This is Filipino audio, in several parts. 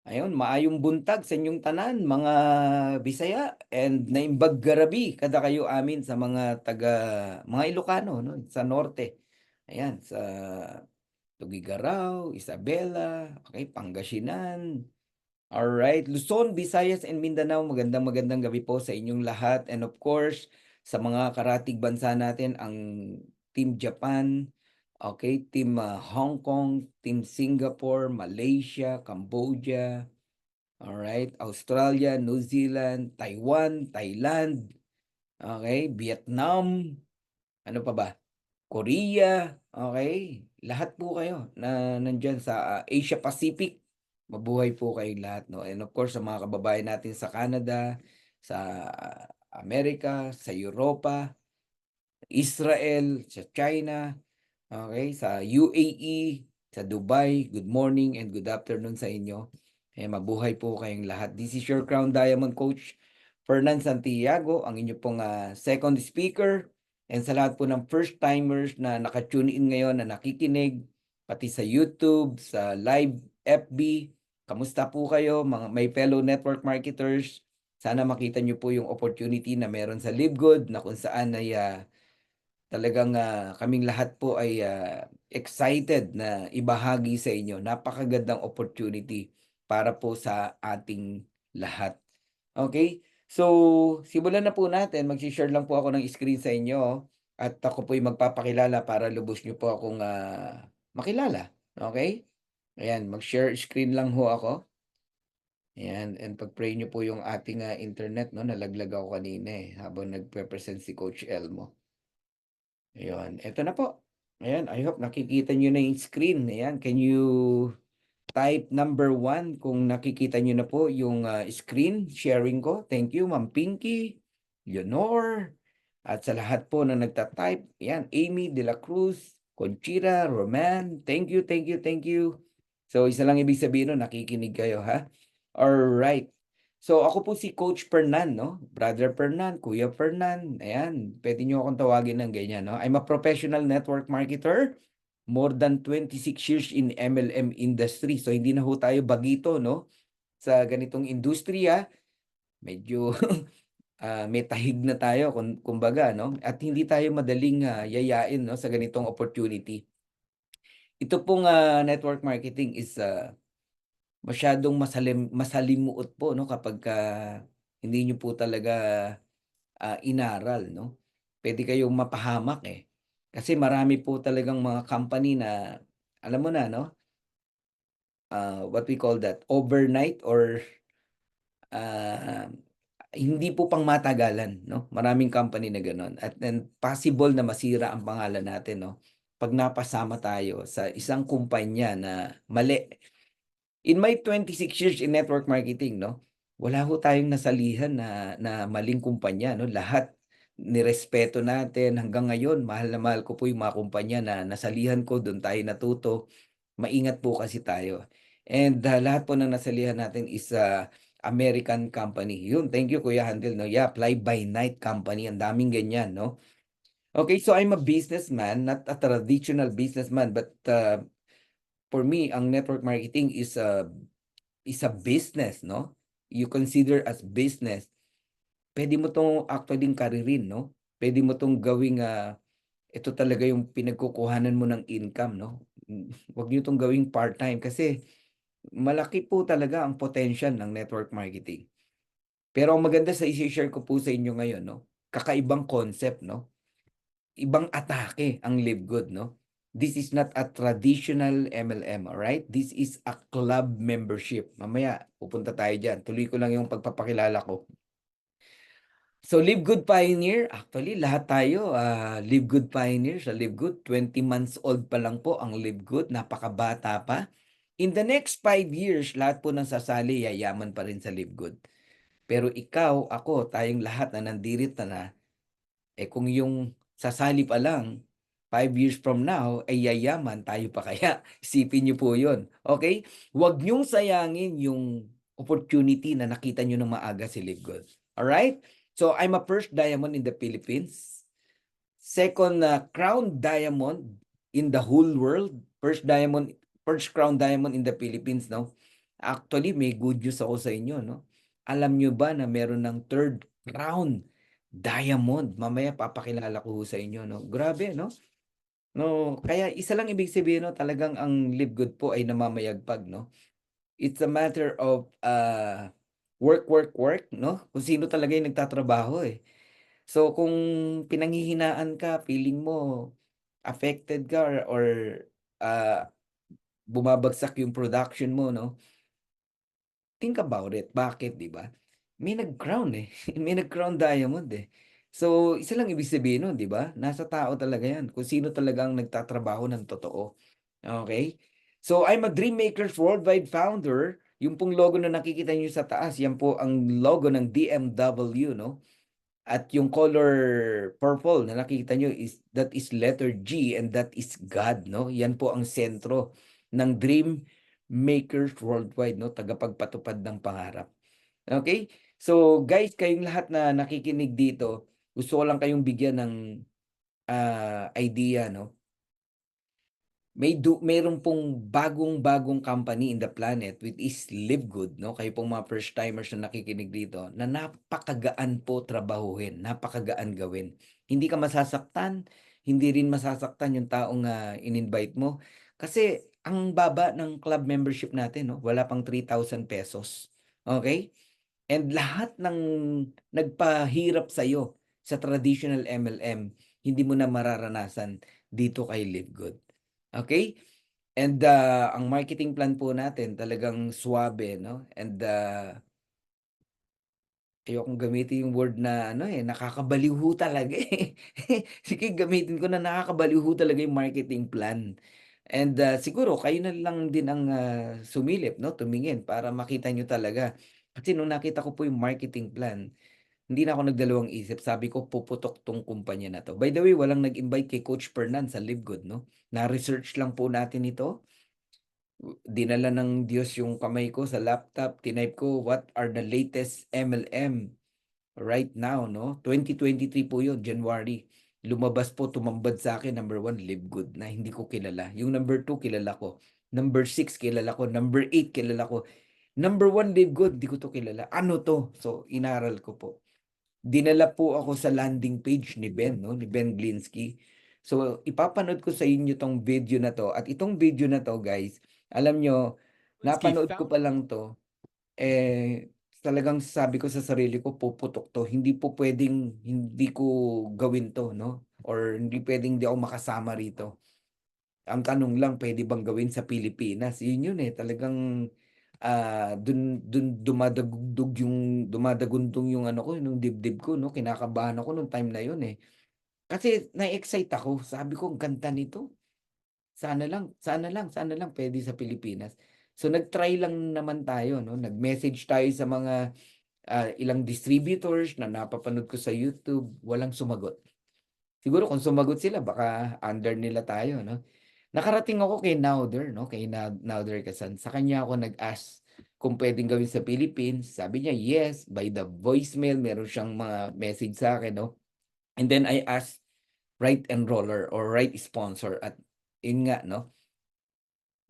Ayun, maayong buntag sa inyong tanan mga Bisaya and naimbag garabi kada kayo amin sa mga mga Ilocano no sa norte. Ayan sa Tugigaraw, Isabela, okay, Pangasinan. Alright, Luzon, Visayas and Mindanao, magandang gabi po sa inyong lahat and of course sa mga karatig bansa natin ang Team Japan, okay, Team Hong Kong, Team Singapore, Malaysia, Cambodia. Alright, Australia, New Zealand, Taiwan, Thailand, okay, Vietnam, ano pa ba? Korea, okay. Lahat po kayo na nandiyan sa Asia Pacific. Mabuhay po kayong lahat, no? And of course, sa mga kababayan natin sa Canada, sa Amerika, sa Europa, Israel, sa China, okay, sa UAE, sa Dubai, good morning and good afternoon sa inyo. Mabuhay po kayong lahat. This is your Crown Diamond Coach, Fernan Santiago, ang inyo pong second speaker. And sa lahat po ng first-timers na nakatune in ngayon, na nakikinig, pati sa YouTube, sa live FB, kamusta po kayo, mga may fellow network marketers? Sana makita nyo po yung opportunity na meron sa Live Good na kung saan ay talagang kaming lahat po ay excited na ibahagi sa inyo. Napakagandang opportunity para po sa ating lahat. Okay? So, simulan na po natin. Mag-share lang po ako ng screen sa inyo at ako po'y magpapakilala para lubos niyo po akong makilala. Okay? Ayan, mag-share screen lang ho ako. Ayan, and pag-pray niyo po yung ating internet, no? Nalaglag ako kanina habang nagpe-present si Coach Elmo. Ayun, eto na po. Ayan, I hope nakikita niyo na yung screen. Ayan, can you type number 1 kung nakikita niyo na po yung screen sharing ko? Thank you, Ma'am Pinky, Leonor, at sa lahat po na nagta-type. Ayan, Amy De La Cruz, Conchira, Roman. Thank you, thank you, thank you. So, isa lang ibig sabihin nun, nakikinig kayo, ha? Alright. So, ako po si Coach Fernan, no? Brother Fernan, Kuya Fernan. Ayan, pwede niyo akong tawagin ng ganyan, no? I'm a professional network marketer. More than 26 years in MLM industry. So, hindi na ho tayo bagito, no? Sa ganitong industriya, medyo may tahig na tayo, kumbaga, no? At hindi tayo madaling yayain, no? Sa ganitong opportunity. Ito pong network marketing is masyadong masalimuot po, no, kapag hindi niyo po talaga inaral, no. Pwede kayong mapahamak kasi marami po talagang mga company na alam mo na, no, what we call that, overnight or ah, hindi po pangmatagalan, no. Maraming company na gano'n at then possible na masira ang pangalan natin, no, 'pag napasama tayo sa isang kumpanya na mali. In my 26 years in network marketing, no, wala ho tayong nasalihan na maling kumpanya, no. Lahat nirespeto natin. Hanggang ngayon mahal na mahal ko po yung mga kumpanya na nasalihan ko, dun tayo natuto. Maingat po kasi tayo. And lahat po ng nasalihan natin is American company. Yun, thank you Kuya Handel, no. Yeah, Fly by Night company, ang daming ganyan, no. Okay, so I'm a businessman, not a traditional businessman, but for me, ang network marketing is a business, no? You consider as business. Pwede mo 'tong actually karirin, no? Pwede mo 'tong gawing ito talaga yung pinagkukuhanan mo ng income, no? Wag niyo 'tong gawing part-time kasi malaki po talaga ang potential ng network marketing. Pero ang maganda sa ise-share ko po sa inyo ngayon, no? Kakaibang concept, no? Ibang atake ang Live Good, no? This is not a traditional MLM, alright? This is a club membership. Mamaya, pupunta tayo dyan. Tuloy ko lang yung pagpapakilala ko. So, Live Good Pioneer, actually, lahat tayo, Live Good Pioneer sa Live Good. 20 months old pa lang po ang Live Good. Napakabata pa. In the next 5 years, lahat po ng sasali, yayaman pa rin sa Live Good. Pero ikaw, ako, tayong lahat na nandirito na, kung yung sasali pa lang, 5 years from now, ay yayaman, tayo pa kaya? Isipin niyo po yun, okay? Huwag niyong sayangin yung opportunity na nakita niyo ng maaga si Live Good. Alright? So, I'm a first diamond in the Philippines. Second crown diamond in the whole world. First crown diamond in the Philippines, no? Actually, may good news ako sa inyo, no? Alam nyo ba na meron ng third crown diamond? Mamaya papakilala ko sa inyo, no? Grabe, no? No, kaya isa lang ibig sabihin, no, talagang ang Live Good po ay namamayagpag, no? It's a matter of work, work, work, no? Kung sino talaga yung nagtatrabaho, eh. So, kung pinanghihinaan ka, feeling mo affected ka or ah, bumabagsak yung production mo, no? Think about it. Bakit, 'di ba? May nag-crown, eh. May nag-crown diamond, eh. So, isa lang ibig sabihin nun, 'di ba? Nasa tao talaga 'yan, kung sino talagang nagtatrabaho ng totoo, okey? So, I'm a Dreammakers Worldwide founder. Yung pong logo na nakikita niyo sa taas, yan po ang logo ng DMW, no? At yung color purple na nakikita nyo that is letter G and that is God, no? Yan po ang sentro ng Dream Makers Worldwide, no? Tagapagpatupad ng pangarap. Okay? So guys, kayong lahat na nakikinig dito, gusto ko lang kayong bigyan ng idea, no? Meron pong bagong-bagong company in the planet which is Live Good, no? Kayo pong mga first timers na nakikinig dito na napakagaan po trabahuhin, napakagaan gawin. Hindi ka masasaktan, hindi rin masasaktan yung taong in-invite mo. Kasi ang baba ng club membership natin, no? Wala pang 3,000 pesos. Okay? And lahat ng nagpahirap sa'yo sa traditional MLM, hindi mo na mararanasan dito kay Live Good. Okay? And ang marketing plan po natin talagang swabe, no? And ayokong gamitin yung word na ano, nakakabaliw ho talaga, eh. Sige, gamitin ko na nakakabaliw ho talaga yung marketing plan. And siguro kayo na lang din ang sumilip, no? Tumingin para makita nyo talaga. Kasi nung nakita ko po yung marketing plan, hindi na ako nagdalawang isip. Sabi ko, puputok tong kumpanya na 'to. By the way, walang nag-invite kay Coach Fernan sa Live Good, 'no? Na-research lang po natin ito. Dinala ng Diyos yung kamay ko sa laptop. Tinype ko, what are the latest MLM right now, no? 2023 po yun, January. Lumabas po, tumambad sa akin, number 1, Live Good, na hindi ko kilala. Yung number 2, kilala ko. Number 6, kilala ko. Number 8, kilala ko. Number 1, Live Good, di ko to kilala. Ano to? So, inaral ko po. Dinala po ako sa landing page ni Ben, no? Ni Ben Glinsky. So, ipapanood ko sa inyo tong video na to. At itong video na to, guys, alam nyo, napanood ko pa lang to, talagang sabi ko sa sarili ko, puputok to. Hindi po pwedeng hindi ko gawin to, no? Or hindi pwedeng di ako makasama rito. Ang tanong lang, pwede bang gawin sa Pilipinas? Yun eh, talagang dun dumadagundong yung ano ko, yung dibdib ko, no? Kinakabahan ako nung time na yun, eh. Kasi na-excite ako. Sabi ko, ang ganda nito. Sana lang pwede sa Pilipinas. So nag-try lang naman tayo, no? Nag-message tayo sa mga ilang distributors na napapanood ko sa YouTube, walang sumagot. Siguro kung sumagot sila, baka under nila tayo, no? Nakarating ako kay Nowder, no? Kay Nowder Kasan. Sa kanya ako nag-ask kung pwedeng gawin sa Philippines. Sabi niya, yes. By the voicemail, meron siyang mga message sa akin, no? And then I asked right enroller or right sponsor at yun nga, no?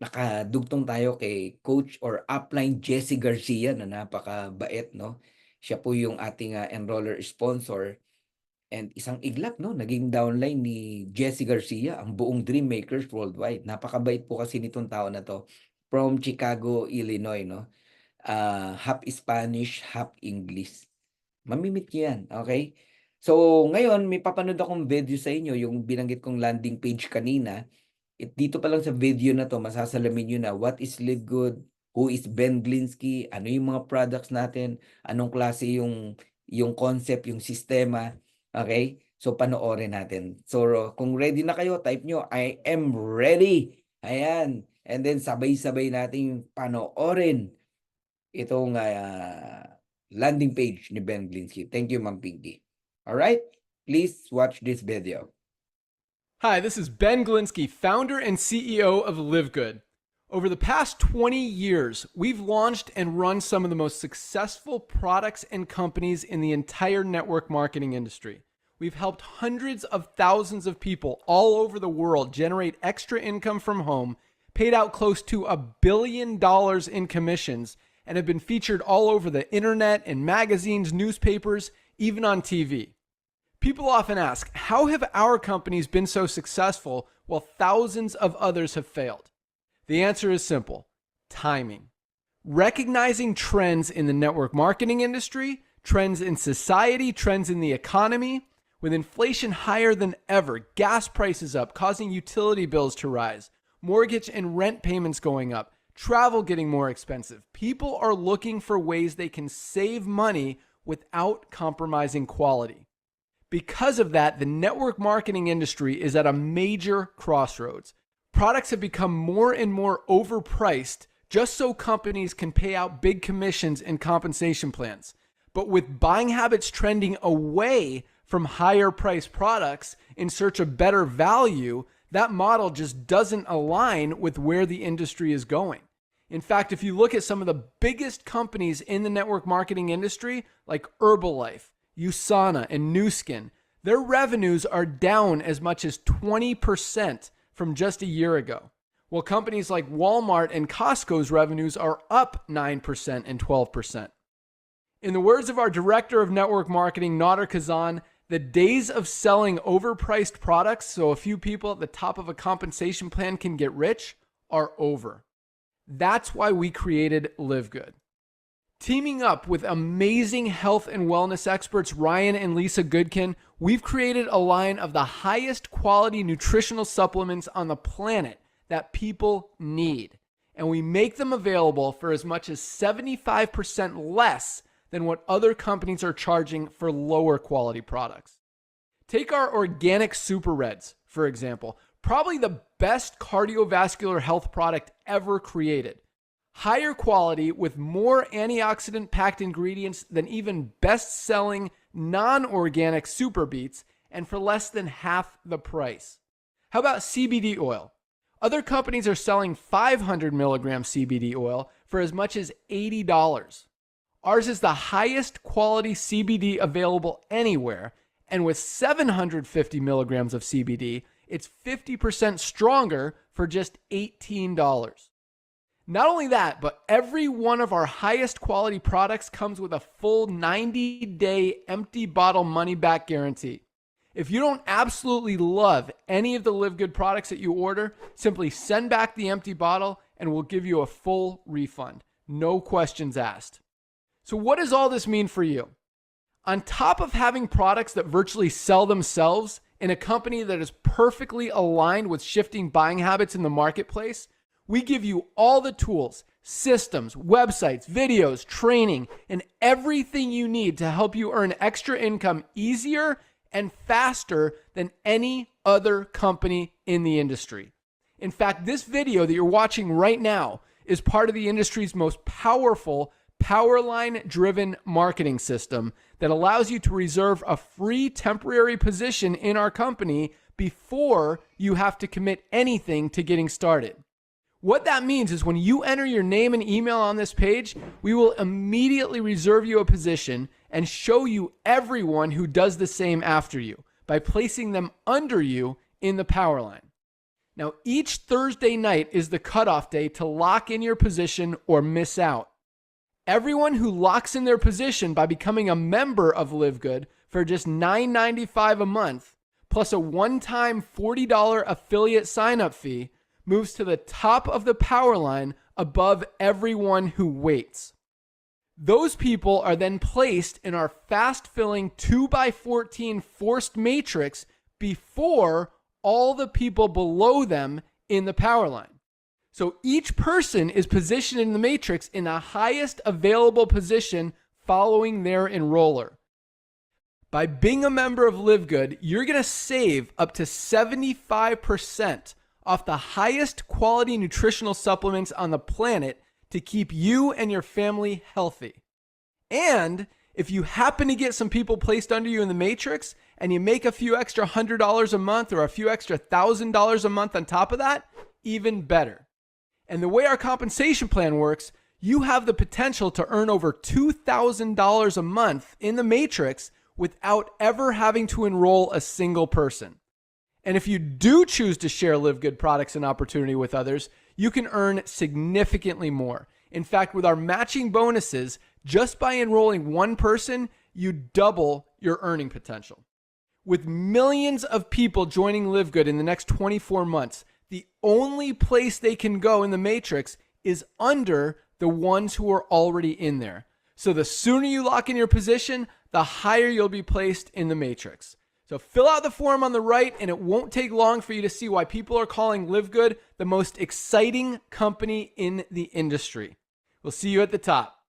Nakadugtong tayo kay coach or upline Jesse Garcia na napakabait, no? Siya po yung ating enroller sponsor. And isang iglap, no? Naging downline ni Jesse Garcia, ang buong Dream Makers Worldwide. Napakabait po kasi nitong tao na to. From Chicago, Illinois, no? Half Spanish, half English. Mamimit niyo yan, okay? So, ngayon, may papanood akong video sa inyo, yung binanggit kong landing page kanina. Dito pa lang sa video na to, masasalamin nyo na what is Live Good, who is Ben Glinsky, ano yung mga products natin, anong klase yung concept, yung sistema. Okay? So, panoorin natin. So, kung ready na kayo, type nyo, I am ready. Ayan. And then, sabay-sabay natin panoorin itong landing page ni Ben Glinsky. Thank you, Ma'am Pinky. Alright? Please watch this video. Hi, this is Ben Glinsky, founder and CEO of Live Good. Over the past 20 years, we've launched and run some of the most successful products and companies in the entire network marketing industry. We've helped hundreds of thousands of people all over the world generate extra income from home, paid out close to $1 billion in commissions, and have been featured all over the internet, in magazines, newspapers, even on TV. People often ask, how have our companies been so successful while thousands of others have failed? The answer is simple: timing. Recognizing trends in the network marketing industry, trends in society, trends in the economy. With inflation higher than ever, gas prices up, causing utility bills to rise, mortgage and rent payments going up, travel getting more expensive, people are looking for ways they can save money without compromising quality. Because of that, the network marketing industry is at a major crossroads. Products have become more and more overpriced just so companies can pay out big commissions and compensation plans. But with buying habits trending away from higher priced products in search of better value, that model just doesn't align with where the industry is going. In fact, if you look at some of the biggest companies in the network marketing industry, like Herbalife, USANA, and Nu Skin, their revenues are down as much as 20% from just a year ago. While companies like Walmart and Costco's revenues are up 9% and 12%. In the words of our director of network marketing, Nader Kazan, the days of selling overpriced products so a few people at the top of a compensation plan can get rich are over. That's why we created Live Good. Teaming up with amazing health and wellness experts Ryan and Lisa Goodkin, we've created a line of the highest quality nutritional supplements on the planet that people need. And we make them available for as much as 75% less than what other companies are charging for lower quality products. Take our organic Super Reds, for example, probably the best cardiovascular health product ever created. Higher quality with more antioxidant packed ingredients than even best-selling non-organic Super Beets, and for less than half the price. How about CBD oil? Other companies are selling 500 milligram CBD oil for as much as $80. Ours is the highest quality CBD available anywhere, and with 750 milligrams of CBD, it's 50% stronger for just $18. Not only that, but every one of our highest quality products comes with a full 90-day empty bottle money-back guarantee. If you don't absolutely love any of the Live Good products that you order, simply send back the empty bottle and we'll give you a full refund. No questions asked. So what does all this mean for you? On top of having products that virtually sell themselves in a company that is perfectly aligned with shifting buying habits in the marketplace, we give you all the tools, systems, websites, videos, training, and everything you need to help you earn extra income easier and faster than any other company in the industry. In fact, this video that you're watching right now is part of the industry's most powerful Powerline-driven marketing system that allows you to reserve a free temporary position in our company before you have to commit anything to getting started. What that means is when you enter your name and email on this page, we will immediately reserve you a position and show you everyone who does the same after you by placing them under you in the Powerline. Now, each Thursday night is the cutoff day to lock in your position or miss out. Everyone who locks in their position by becoming a member of Live Good for just $9.95 a month, plus a one-time $40 affiliate sign-up fee, moves to the top of the Powerline above everyone who waits. Those people are then placed in our fast-filling 2x14 forced matrix before all the people below them in the Powerline. So each person is positioned in the matrix in the highest available position following their enroller. By being a member of Live Good, you're going to save up to 75% off the highest quality nutritional supplements on the planet to keep you and your family healthy. And if you happen to get some people placed under you in the matrix and you make a few extra $100 a month or a few extra $1,000 a month on top of that, even better. And the way our compensation plan works, you have the potential to earn over $2,000 a month in the matrix without ever having to enroll a single person. And if you do choose to share Live Good products and opportunity with others, you can earn significantly more. In fact, with our matching bonuses, just by enrolling one person, you double your earning potential. With millions of people joining Live Good in the next 24 months, the only place they can go in the matrix is under the ones who are already in there. So the sooner you lock in your position, the higher you'll be placed in the matrix. So fill out the form on the right, and it won't take long for you to see why people are calling Live Good the most exciting company in the industry. We'll see you at the top.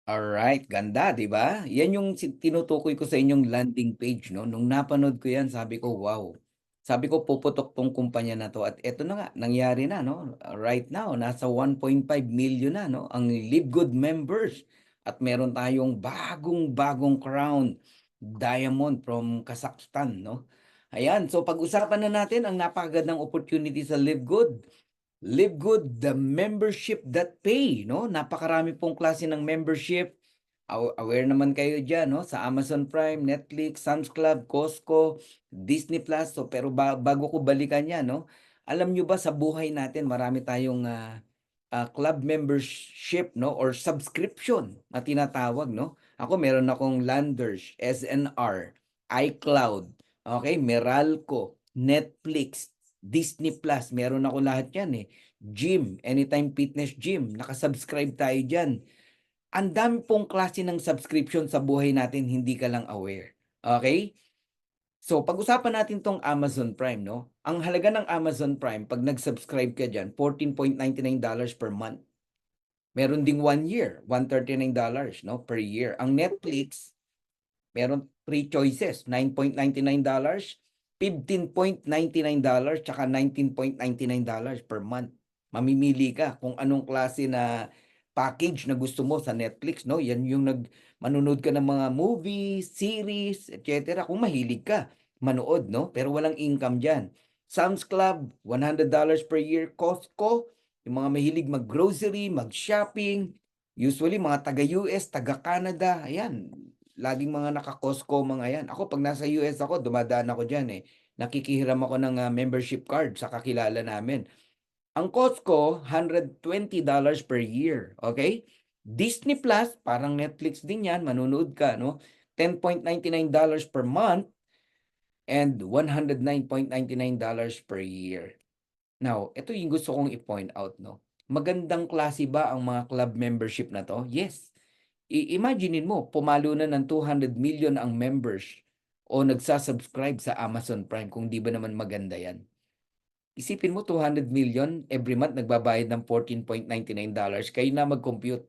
Alright, ganda, 'di ba? Yan yung tinutukoy ko sa inyong landing page, 'no? Nung napanood ko yan, sabi ko, "Wow." Sabi ko, "Puputok 'tong kumpanya na 'to." At eto na nga, nangyari na, 'no? Right now, nasa 1.5 million na, 'no, ang Live Good members. At meron tayong bagong-bagong crown, diamond from Kazakhstan, 'no? Ayan, so pag-usapan na natin ang napakagandang opportunity sa Live Good. Live Good, the membership that pay, 'no? Napakarami pong klase ng membership. Aware naman kayo diyan, 'no, sa Amazon Prime, Netflix, Sam's Club, Costco, Disney Plus. So, pero bago ko balikan 'yan, 'no, alam niyo ba sa buhay natin marami tayong, club membership, 'no, or subscription na tinatawag, 'no? Ako meron akong Landers, SNR, iCloud, okay, Meralco, Netflix, Disney Plus, meron ako lahat 'yan, eh. Gym, Anytime Fitness Gym, naka-subscribe tayo diyan. Ang dami pong klase ng subscription sa buhay natin, hindi ka lang aware, okay? So, pag-usapan natin 'tong Amazon Prime, 'no? Ang halaga ng Amazon Prime 'pag nag-subscribe ka diyan, $14.99 per month. Meron ding 1 year, $139, 'no, per year. Ang Netflix, meron 3 choices, $9.99, $15.99, tsaka $19.99 per month. Mamimili ka kung anong klase na package na gusto mo sa Netflix, 'no? Yan yung manonood ka ng mga movies, series, et cetera, kung mahilig ka manood, 'no? Pero walang income diyan. Sam's Club, $100 per year. Costco, yung mga mahilig mag-grocery, mag-shopping, usually mga taga-US, taga-Canada, ayan, laging mga naka-Costco mga yan. Ako 'pag nasa US ako, dumadaan ako diyan, eh. Nakikihiram ako ng, membership card sa kakilala namin. Ang Costco, $120 per year, okay? Disney Plus, parang Netflix din yan, manonood ka, 'no, $10.99 per month and $109.99 per year. Now, ito yung gusto kong i-point out, 'no. Magandang klase ba ang mga club membership na 'to? Yes. Imaginin mo, pumalo na ng 200 million ang members o nagsa-subscribe sa Amazon Prime, kung 'di ba naman maganda 'yan. Isipin mo 200 million every month nagbabayad ng $14.99. Kayo na mag-compute.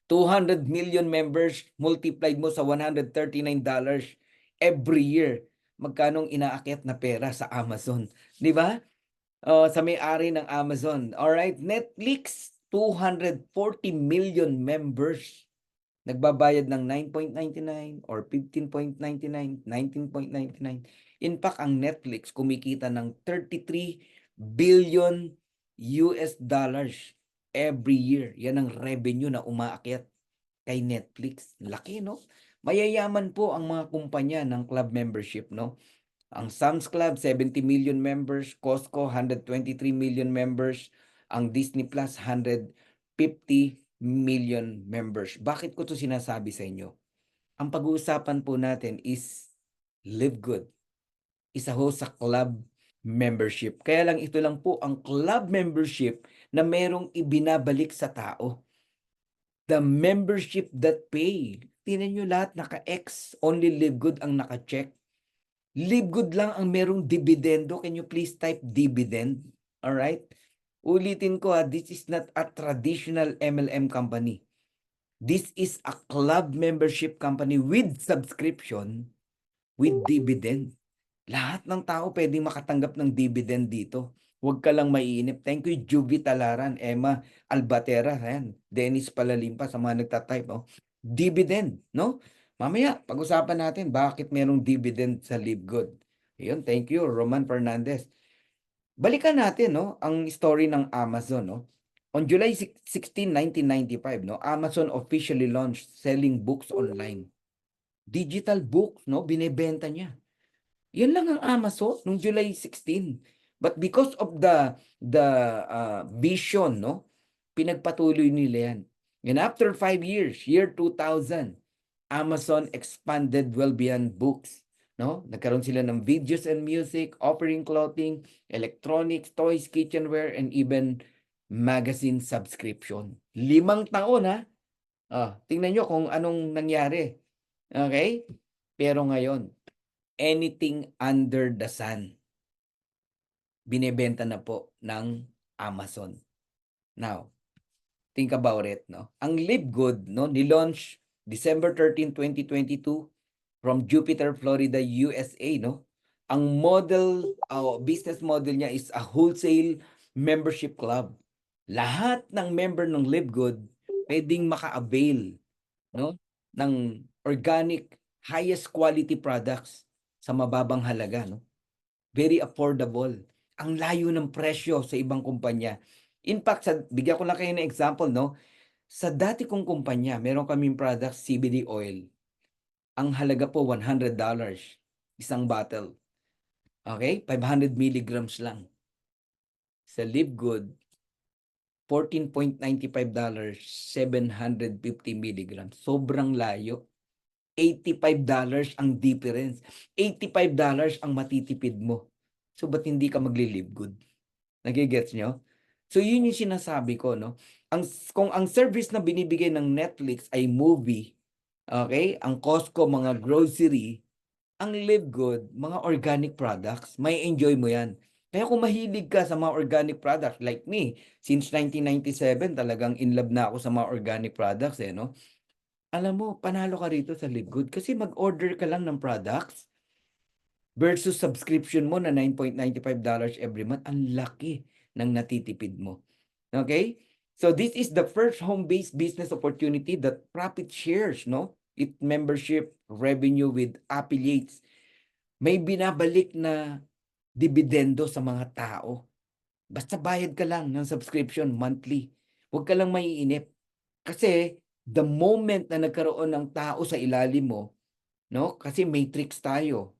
200 million members multiplied mo sa $139 every year. Magkano ang inaakyat na pera sa Amazon, 'di ba? Sa may-ari ng Amazon. Alright, Netflix, 240 million members. Nagbabayad ng $9.99 or $15.99, $19.99. In fact, ang Netflix kumikita ng $33 billion every year. Yan ang revenue na umaakyat kay Netflix. Laki, no? Mayayaman po ang mga kumpanya ng club membership, no? Ang Sam's Club, 70 million members. Costco, 123 million members. Ang Disney Plus, 150 million members. Bakit ko 'to sinasabi sa inyo? Ang pag-uusapan po natin is Live Good. Isa ho sa club membership. Kaya lang ito lang po ang club membership na merong ibinabalik sa tao. The membership that pay. Tingnan nyo lahat naka-X. Only Live Good ang naka-check. Live Good lang ang merong dividendo. Can you please type dividend? Alright? Ulitin ko, this is not a traditional MLM company. This is a club membership company with subscription, with dividend. Lahat ng tao pwedeng makatanggap ng dividend dito. Huwag ka lang maiinip. Thank you, Juvie Talaran, Emma Albatera, ayan, Dennis Palalimpa sa mga nagtatype. Oh. Dividend, no? Mamaya, pag-usapan natin bakit merong dividend sa Live Good. Ayun, thank you, Roman Fernandez. Balikan natin, no, ang story ng Amazon, no. On July 16, 1995, no, Amazon officially launched selling books online. Digital books, no, binebenta niya. Yan lang ang Amazon nung July 16. But because of the vision, no, pinagpatuloy nila yan. And after 5 years, year 2000, Amazon expanded well beyond books. No? Nagkaroon sila ng videos and music, offering clothing, electronics, toys, kitchenware, and even magazine subscription. 5 taon ha. Tingnan nyo kung anong nangyari. Okay? Pero ngayon, anything under the sun, binebenta na po ng Amazon. Now, think about it, no? Ang Live Good, no, ni-launch December 13, 2022 from Jupiter, Florida, USA, no? Ang business model niya is a wholesale membership club. Lahat ng member ng Live Good pwedeng maka-avail, no, ng organic, highest quality products sa mababang halaga, no? Very affordable. Ang layo ng presyo sa ibang kumpanya. In fact, bigyan ko lang kayo ng example, no? Sa dati kong kumpanya, meron kaming product, CBD oil. Ang halaga po, $100. Isang bottle. Okay? 500 milligrams lang. Sa Live Good, $14.95, 750 milligrams. Sobrang layo. $85 ang difference. $85 ang matitipid mo. So, ba't hindi ka magli-Live Good? Nagigets nyo? So, yun yung sinasabi ko, no? Kung ang service na binibigay ng Netflix ay movie, okay? Ang Costco, mga grocery, ang Live Good, mga organic products, may enjoy mo yan. Kaya kung mahilig ka sa mga organic products, like me, since 1997, talagang in love na ako sa mga organic products, no? Alam mo, panalo ka rito sa Live Good kasi mag-order ka lang ng products versus subscription mo na $9.95 every month. Ang laki ng natitipid mo. Okay? So this is the first home-based business opportunity that profit shares, no? It membership revenue with affiliates. May binabalik na dividendo sa mga tao. Basta bayad ka lang ng subscription monthly. Huwag ka lang maiinip. Kasi the moment na nagkaroon ng tao sa ilalim mo, no? Kasi matrix tayo,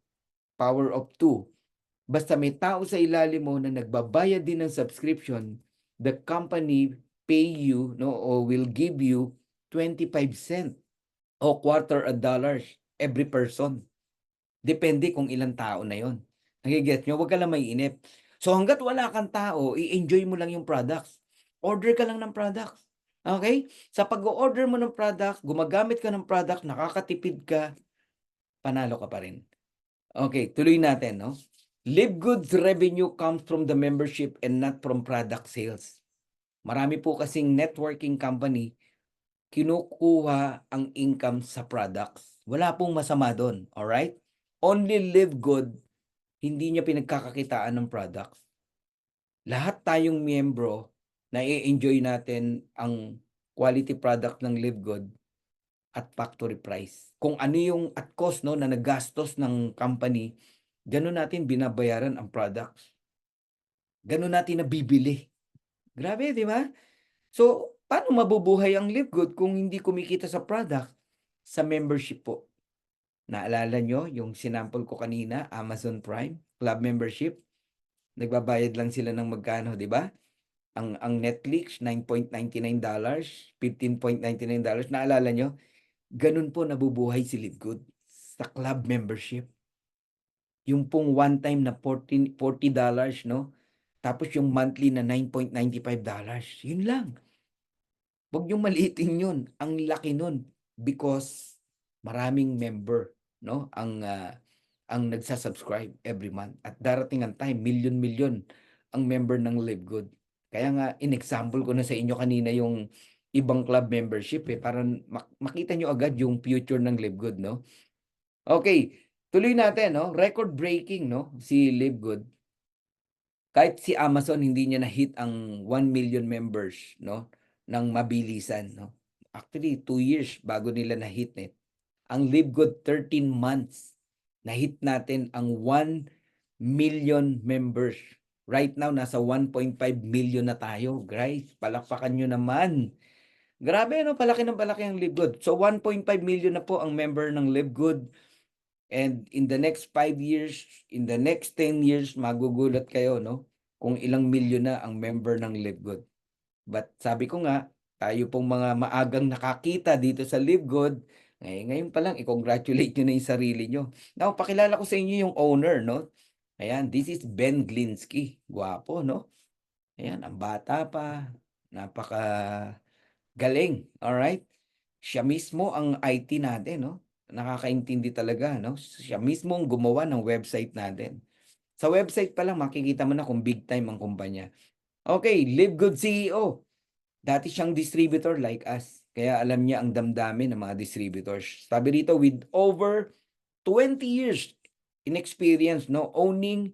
power of 2. Basta may tao sa ilalim mo na nagbabayad din ng subscription, the company pay you, no, or will give you 25 cents o $0.25 every person. Depende kung ilang tao na yon. Nagigets nyo? Huwag ka lang maiinip. So hanggat wala kang tao, i-enjoy mo lang yung products. Order ka lang ng products. Okay? Sa pag-order mo ng product, gumagamit ka ng product, nakakatipid ka, panalo ka pa rin. Okay, tuloy natin, no? Live Good's revenue comes from the membership and not from product sales. Marami po kasing networking company, kinukuha ang income sa products. Wala pong masama doon, alright? Only Live Good, hindi niya pinagkakakitaan ng products. Lahat tayong miyembro, na-enjoy natin ang quality product ng Live Good at factory price. Kung ano yung at cost, no, na nagastos ng company, ganun natin binabayaran ang products. Ganun natin nabibili. Grabe, di ba? So, paano mabubuhay ang Live Good kung hindi kumikita sa product? Sa membership po. Naalala nyo yung sinample ko kanina, Amazon Prime, club membership? Nagbabayad lang sila ng magkano, di ba? Ang Netflix, $9.99, $15.99. Naalala nyo? Ganun po nabubuhay si Live Good sa club membership. Yung pong one time na $40, no? Tapos yung monthly na $9.95. Yun lang. Huwag niyong maliitin yun. Ang laki nun because maraming member, no? Ang nagsasubscribe every month. At darating ang time, million ang member ng Live Good. Kaya nga, in-example ko na sa inyo kanina yung ibang club membership para makita nyo agad yung future ng Live Good, no? Okay, tuloy natin, no? Record breaking, no? Si Live Good. Kahit si Amazon hindi niya na-hit ang 1 million members, no? Nang mabilisan, no? Actually, 2 years bago nila na-hit eh. Ang Live Good 13 months na-hit natin ang 1 million members. Right now nasa 1.5 million na tayo. Guys, palakpakan nyo naman. Grabe, no? Palaki ng palaki ang Live Good. So 1.5 million na po ang member ng Live Good. And in the next 5 years, in the next 10 years, magugulat kayo, no? kung ilang milyon na ang member ng Live Good. But sabi ko nga, tayo pong mga maagang nakakita dito sa Live Good, ngayon pa lang i-congratulate niyo na yung sarili niyo. Now, pakilala ko sa inyo yung owner, no? Ayan, this is Ben Glinsky. Gwapo, no? Ayan, ang bata pa, napakagaling, alright? Siya mismo ang IT natin, no? Nakakaintindi talaga, no? Siya mismo ang gumawa ng website natin. Sa website pa lang makikita mo na kung big time ang kumpanya. Okay, Live Good CEO. Dati siyang distributor like us. Kaya alam niya ang damdamin ng mga distributors. Sabi rito, with over 20 years in experience, no, owning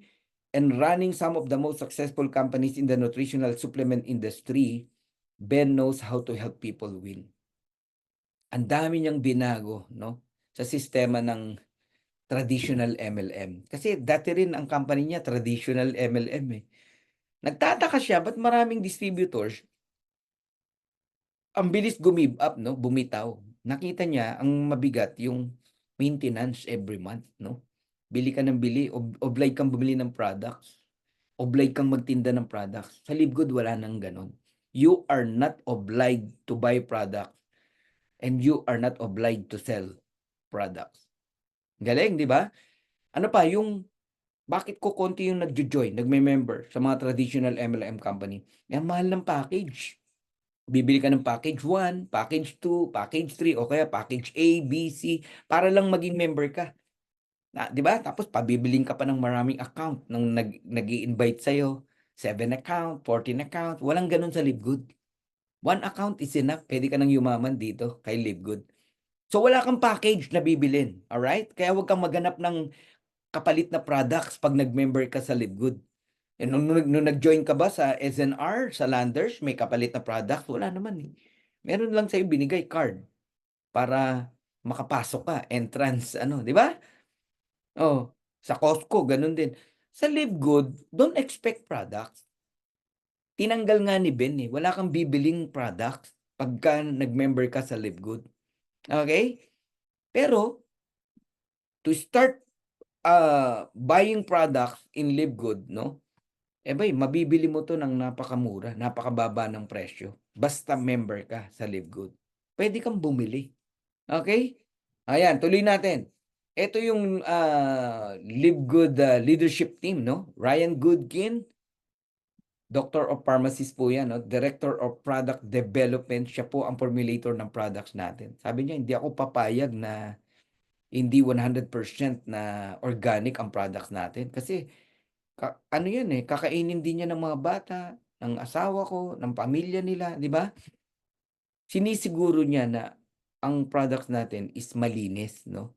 and running some of the most successful companies in the nutritional supplement industry, Ben knows how to help people win. Ang dami niyang binago, no, sa sistema ng traditional MLM. Kasi dati rin ang company niya traditional MLM eh. Nagtataka siya ba't maraming distributors ang bilis give up, no, bumitaw. Nakita niya ang mabigat yung maintenance every month, no. Bili ka ng bili, obliged kang bumili ng products, obliged kang magtinda ng products. Sa Live Good wala nang gano'n. You are not obliged to buy products and you are not obliged to sell products. Galing, 'di ba? Ano pa yung bakit kokonti yung nagjo-join, nagme-member sa mga traditional MLM company? Ang mahal ng package. Bibili ka ng package 1, package 2, package 3 o kaya package A, B, C para lang maging member ka. 'Di ba? Tapos pabibilin ka pa ng maraming account ng nag-i-invite sa'yo, 7 account, 14 account, walang gano'n sa Live Good. 1 account is enough, puwede ka ng yumaman dito kay Live Good. So wala kang package na bibilin, alright? Kaya huwag kang maghanap ng kapalit na products 'pag nag-member ka sa Live Good. Nung nag-join ka ba sa SNR, sa Landers, may kapalit na product? Wala naman, eh. Meron lang sa'yo binigay card para makapasok ka, entrance ano, 'di ba? Oh, sa Costco gano'n din. Sa Live Good, don't expect products. Tinanggal nga ni Ben, eh, wala kang bibiling products pagka nag-member ka sa Live Good, okey? Pero to start, buying products in Live Good 'no, mabibili mo 'to ng napakamura, napakababa ng presyo, basta member ka sa Live Good. Puwede kang bumili, okey? Ayan, tuloy natin. Ito yung, Live Good, leadership team 'no, Ryan Goodkin, Doctor of Pharmacist po 'yan 'no, Director of Product Development, siya po ang formulator ng products natin. Sabi niya, "Hindi ako papayag na hindi 100% na organic ang products natin kasi ano 'yan, eh, kakainin din 'yan ng mga bata, ng asawa ko, ng pamilya nila, 'di ba?" Sinisiguro niya na ang products natin is malinis 'no,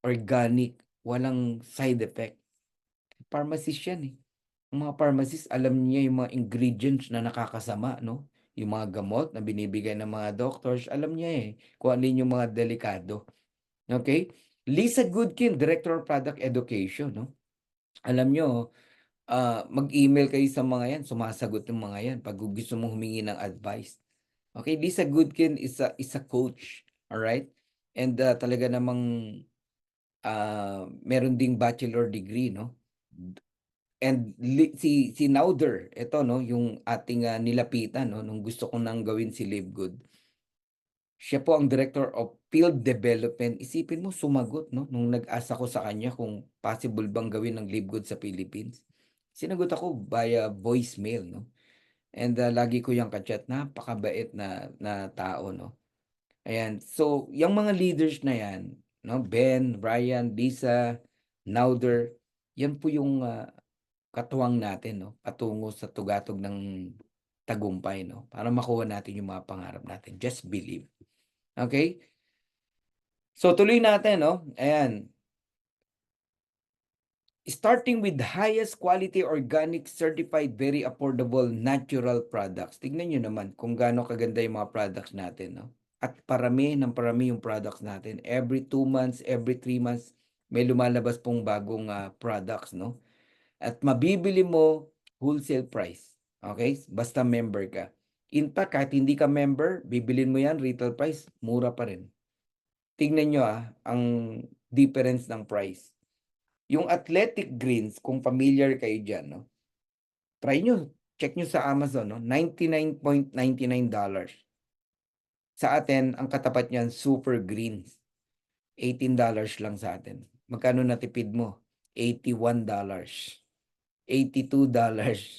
organic, walang side effect. Pharmacist 'yan, eh. Ang mga pharmacist alam niya yung mga ingredients na nakakasama 'no, yung mga gamot na binibigay ng mga doctors, alam niya, eh, kung alin yung mga delikado, okey? Lisa Goodkin, Director of Product Education 'no. Alam niyo, mag-email kayo sa mga 'yan, sumasagot yung mga 'yan 'pag gusto mong humingi ng advice. Okay, Lisa Goodkin is a coach, alright? And, talaga namang, meron ding bachelor degree 'no. And si Nauder, ito 'no, yung ating, nilapitan 'no, nung gusto ko nang gawin si Live Good. Siya po ang Director of Field Development. Isipin mo sumagot 'no, nung nag-ask ako sa kanya kung possible bang gawin ang Live Good sa Philippines. Sinagot ako via voicemail 'no, and, lagi ko yang ka-chat, napakabait na tao 'no. Ayan, so yang mga leaders na yan 'no, Ben, Ryan, Lisa, Nauder, yan po yung, katuwang natin 'no, patungo sa tugatog ng tagumpay 'no, para makuha natin yung mga pangarap natin, just believe, okay. So tuloy natin 'no, ayan. Starting with the highest quality organic certified very affordable natural products. Tignan niyo naman kung gaano kaganda yung mga products natin 'no, at parami ng parami yung products natin. Every 2 months, every 3 months may lumalabas pong bagong, products 'no, at mabibili mo wholesale price, okay? Basta member ka. In fact, kahit hindi ka member, bibilhin mo 'yan retail price, mura pa rin. Tignan niyo, ang difference ng price. Yung athletic greens, kung familiar kayo diyan 'no, Try nyo, check nyo sa Amazon, no? $99.99. Sa atin, ang katapat niyan, Super Green. $18 lang sa atin. Magkano natipid mo? $81. $82.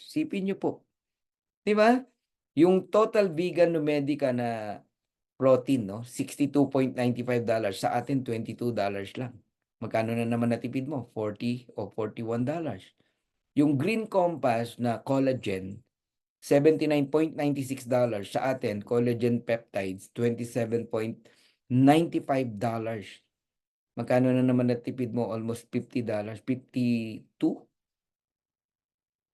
Sipin nyo po. Di ba? Yung total vegan Numedica na protein, no? $62.95. Sa atin, $22 lang. Magkano na naman natipid mo? $40 o $41. Yung Green Compass na collagen, $79.96. Sa atin, collagen peptides, $27.95. Magkano na naman natipid mo? Almost $50. 52?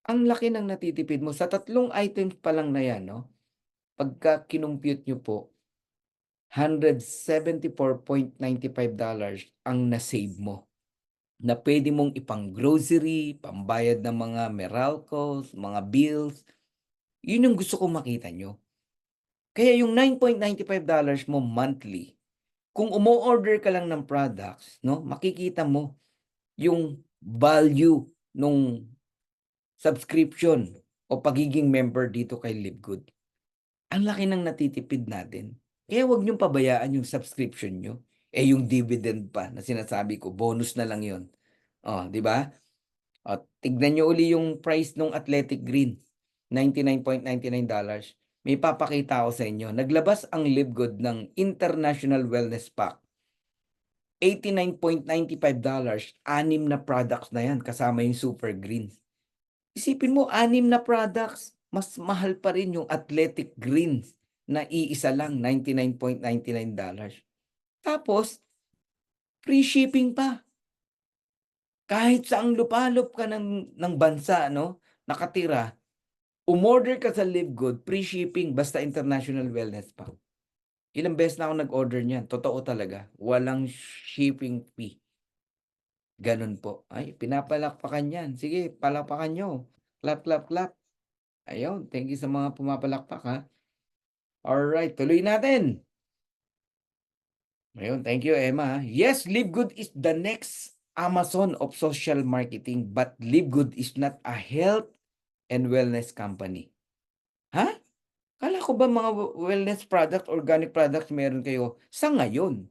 Ang laki ng natitipid mo. Sa tatlong items pa lang na yan, no? Pagka kinumpute nyo po, $174.95 ang nasave mo na pwede mong ipang grocery, pambayad ng mga Meralcos, mga bills. Yun yung gusto kong makita nyo. Kaya yung $9.95 mo monthly, kung umo-order ka lang ng products, no, makikita mo yung value nung subscription o pagiging member dito kay Live Good. Ang laki ng natitipid natin. Kaya huwag niyong pabayaan yung subscription nyo. Yung dividend pa na sinasabi ko, bonus na lang yon. Di ba? Tignan nyo uli yung price ng Athletic Green, $99.99. May papakita ako sa inyo. Naglabas ang Live Good ng International Wellness Pack. $89.95. 6 na products na yan kasama yung Super Green. Isipin mo, 6 na products. Mas mahal pa rin yung Athletic Greens na iisa lang, $99.99. Tapos, free shipping pa. Kahit saang lupalop ka ng bansa, no, nakatira, umorder ka sa Live Good, free shipping, basta International Wellness pa. Ilang beses na ako nag-order niyan. Totoo talaga. Walang shipping fee. Ganun po. Ay, pinapalakpakan yan. Sige, palakpakan nyo. Clap, clap, clap. Ayun, thank you sa mga pumapalakpak, ha. Alright, tuloy natin. Ayun, thank you, Emma. Yes, Live Good is the next Amazon of social marketing, but Live Good is not a health and wellness company. Ha? Kala ko ba mga wellness product, organic products meron kayo? Sa ngayon,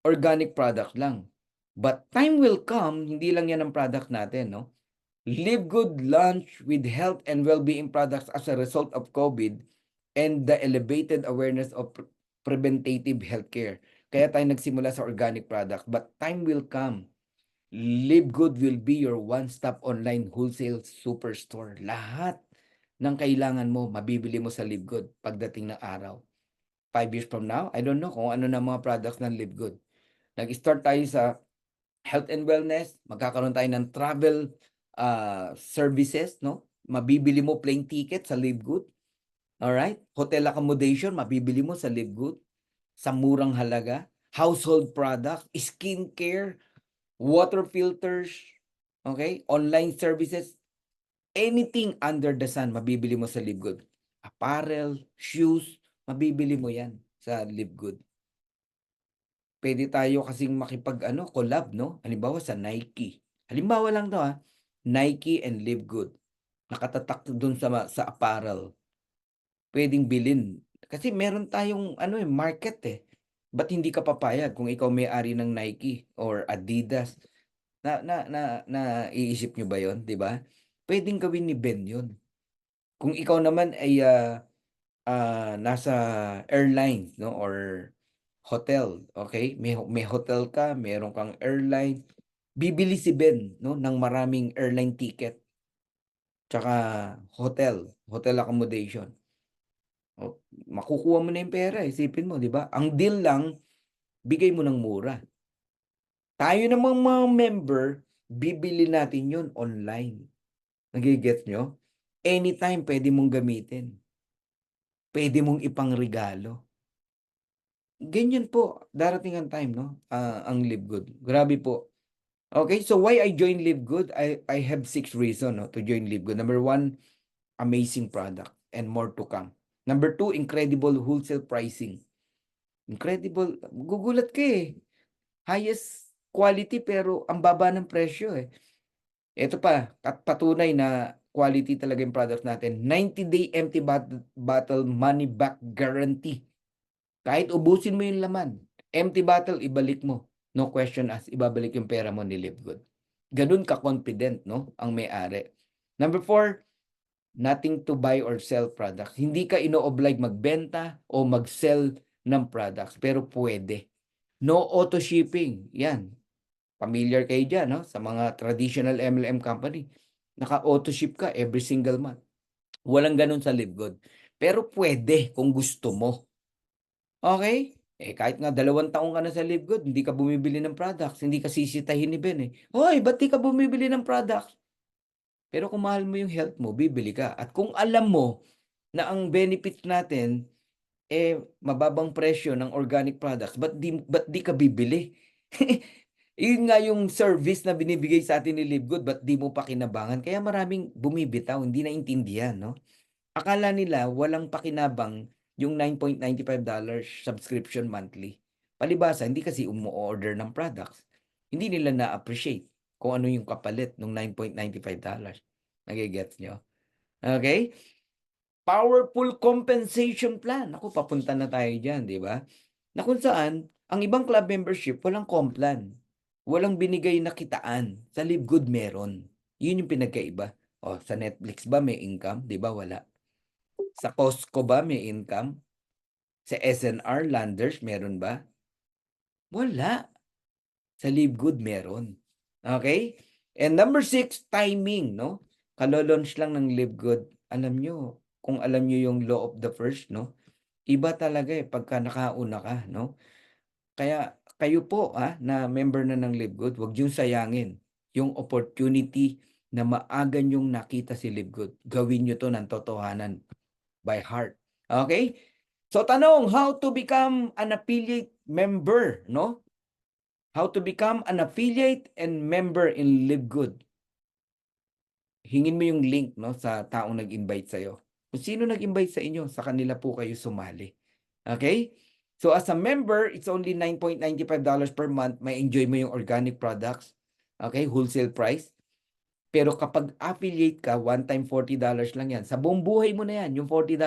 organic product lang. But time will come, hindi lang yan ang product natin, no? Live Good launch with health and well-being products as a result of COVID and the elevated awareness of preventative healthcare. Kaya tayo nagsimula sa organic product. But time will come. Live Good will be your one-stop online wholesale superstore. Lahat ng kailangan mo, mabibili mo sa Live Good pagdating ng araw. 5 years from now, I don't know kung ano na mga products ng Live Good. Nag-start tayo sa health and wellness, magkakaroon tayo ng travel services, no? Mabibili mo plane ticket sa Live Good. Alright? Hotel accommodation, mabibili mo sa Live Good sa murang halaga. Household product, skincare, water filters, okay? Online services, anything under the sun, mabibili mo sa Live Good. Apparel, shoes, mabibili mo yan sa Live Good. Pwede tayo kasing collab, no? Halimbawa sa Nike. Halimbawa lang to, ha? Nike and Live Good. Nakatatak dun sa apparel. Pwedeng bilhin. Kasi meron tayong market eh. Ba't hindi ka papayag kung ikaw may-ari ng Nike or Adidas? Iisip nyo ba yon, di ba? Pwedeng gawin ni Ben yun. Kung ikaw naman ay nasa airline, no, or hotel, okay? May hotel ka, meron kang airline, bibili si Ben, no, ng maraming airline ticket. Tsaka hotel accommodation. Makukuha mo na yung pera, isipin mo, di ba? Ang deal lang, bigay mo ng mura. Tayo namang mga member, bibili natin yun online. Nagigets nyo? Anytime pwede mong gamitin. Pwede mong ipangregalo. Ganyan po, darating ang time, no? Ang Live Good. Grabe po. Okay, so why I joined Live Good? I have 6 reasons, no, to join Live Good. Number 1, amazing product and more to come. Number 2, incredible wholesale pricing. Incredible. Gugulat ka eh. Highest quality pero ang baba ng presyo eh. Ito pa, patunay na quality talaga yung products natin. 90-day empty bottle money back guarantee. Kahit ubusin mo yung laman, empty bottle, ibalik mo. No question asked, ibabalik yung pera mo ni Live Good. Ganun ka-confident, no? Ang may-ari. Number 4, nothing to buy or sell products. Hindi ka ino-oblige magbenta o mag-sell ng products, pero pwede. No auto shipping. Yan. Familiar kayo dyan, no? Sa mga traditional MLM company. Naka-auto ship ka every single month. Walang ganun sa Live Good. Pero pwede kung gusto mo. Okay? Kahit nga 2 taon ka na sa Live Good, hindi ka bumibili ng products, hindi ka sisitahin ni Ben eh. Hoy, ba't di ka bumibili ng products? Pero kung mahal mo yung health mo, bibili ka. At kung alam mo na ang benefits natin, mababang presyo ng organic products, ba't di ka bibili? Yun nga yung service na binibigay sa atin ni Live Good, ba't di mo pa kinabangan? Kaya maraming bumibitaw, hindi naintindihan, no? Akala nila walang pakinabang yung $9.95 subscription monthly. Palibhasa, hindi kasi umu-order ng products. Hindi nila na-appreciate kung ano yung kapalit ng $9.95. Nagigets nyo? Okay? Powerful compensation plan. Ako, papunta na tayo dyan, di ba? Na kung saan, ang ibang club membership, walang complan. Walang binigay na kitaan. Sa Live Good, meron. Yun yung pinagkaiba. O, sa Netflix ba may income? Di ba? Wala. Sa Costco ba may income? Sa SNR, Landers, meron ba? Wala. Sa Live Good, meron. Okay? And number 6, timing, no? Kalolaunch lang ng Live Good. Alam nyo, kung alam nyo yung law of the first, no? Iba talaga pagka nakauna ka, no? Kaya kayo po na member na ng Live Good, huwag niyong sayangin yung opportunity na maaga niyong nakita si Live Good. Gawin niyo to ng totohanan by heart. Okay? So tanong, how to become an affiliate member, no? How to become an affiliate and member in Live Good. Hingin mo yung link, no, sa taong nag-invite sa'yo. Kung sino nag-invite sa inyo, sa kanila po kayo sumali. Okay? So as a member, it's only $9.95 per month. May enjoy mo yung organic products. Okay? Wholesale price. Pero kapag affiliate ka, one time $40 lang yan. Sa buong buhay mo na yan, yung $40.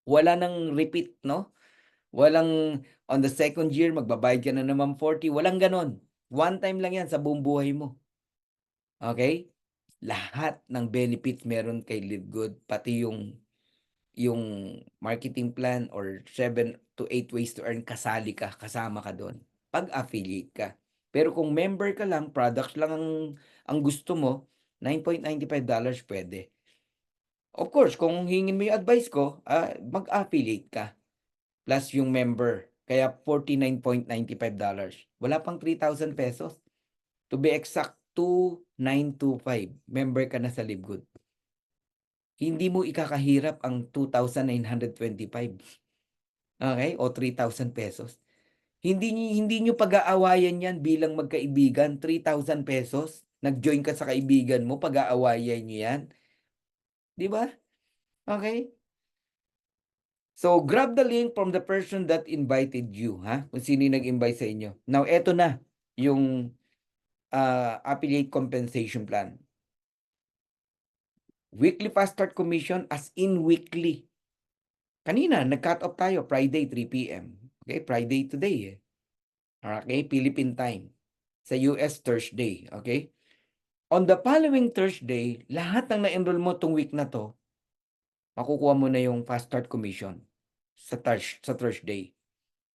Wala nang repeat, no? Walang on the second year, magbabayad ka na naman 40. Walang ganon. One time lang yan sa buong buhay mo. Okay? Lahat ng benefits meron kay Live Good, pati yung marketing plan or 7 to 8 ways to earn, kasali ka, kasama ka doon. Pag-affiliate ka. Pero kung member ka lang, products lang ang gusto mo, $9.95 pwede. Of course, kung hingin mo yung advice ko, mag-affiliate ka. Plus yung member. Kaya $49.95. Wala pang 3,000 pesos. To be exact, 2,925. Member ka na sa Live Good. Hindi mo ikakahirap ang 2,925. Okay? O 3,000 pesos. Hindi nyo pag-aawayan yan bilang magkaibigan. 3,000 pesos. Nag-join ka sa kaibigan mo, pag-aawayan nyo yan. Di ba? Okay? So, grab the link from the person that invited you. Kung sino yung nag-invite sa inyo. Now, eto na yung affiliate compensation plan. Weekly fast start commission as in weekly. Kanina, nag-cut off tayo, Friday, 3 p.m. Okay, Friday today. Okay, Philippine time. Sa US, Thursday. Okay? On the following Thursday, lahat ng na-enroll mo tong week na to, makukuha mo na yung fast start commission sa Thursday.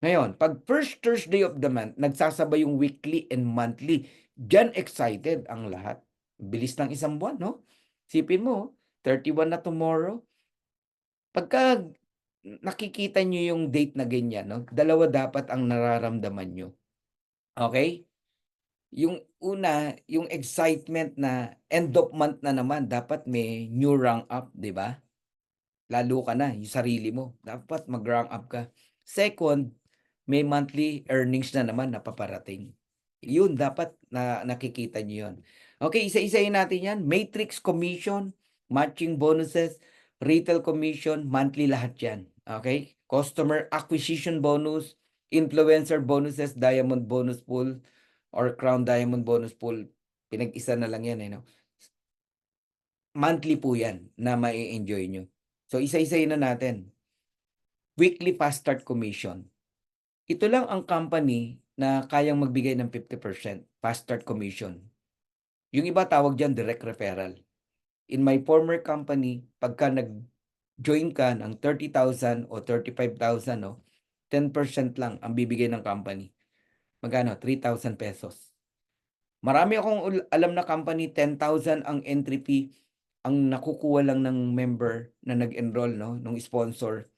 Ngayon, pag first Thursday of the month, nagsasabay yung weekly and monthly. Diyan excited ang lahat. Bilis ng isang buwan, no? Sipin mo, 31 na tomorrow. Pagka nakikita nyo yung date na ganyan, no? Dalawa dapat ang nararamdaman nyo. Okay? Yung una, yung excitement na end of month na naman, dapat may new rank up, di ba? Lalo ka na, yung sarili mo. Dapat mag-rank up ka. Second, may monthly earnings na naman na paparating. Yun, dapat na nakikita nyo yun. Okay, isa-isayin natin yan. Matrix commission, matching bonuses, retail commission, monthly lahat yan. Okay? Customer acquisition bonus, influencer bonuses, diamond bonus pool, or crown diamond bonus pool. Pinag-isa na lang yan. No? monthly po yan na mai-enjoy nyo. So, isa-isayin na natin. Weekly fast start commission. Ito lang ang company na kayang magbigay ng 50% fast start commission. Yung iba tawag dyan direct referral. In my former company, pagka nag-join ka ng 30,000 o 35,000, no, 10% lang ang bibigay ng company. Magkano? 3,000 pesos. Marami akong alam na company, 10,000 ang entry fee. Ang nakukuha lang ng member na nag-enroll, no, nung sponsor,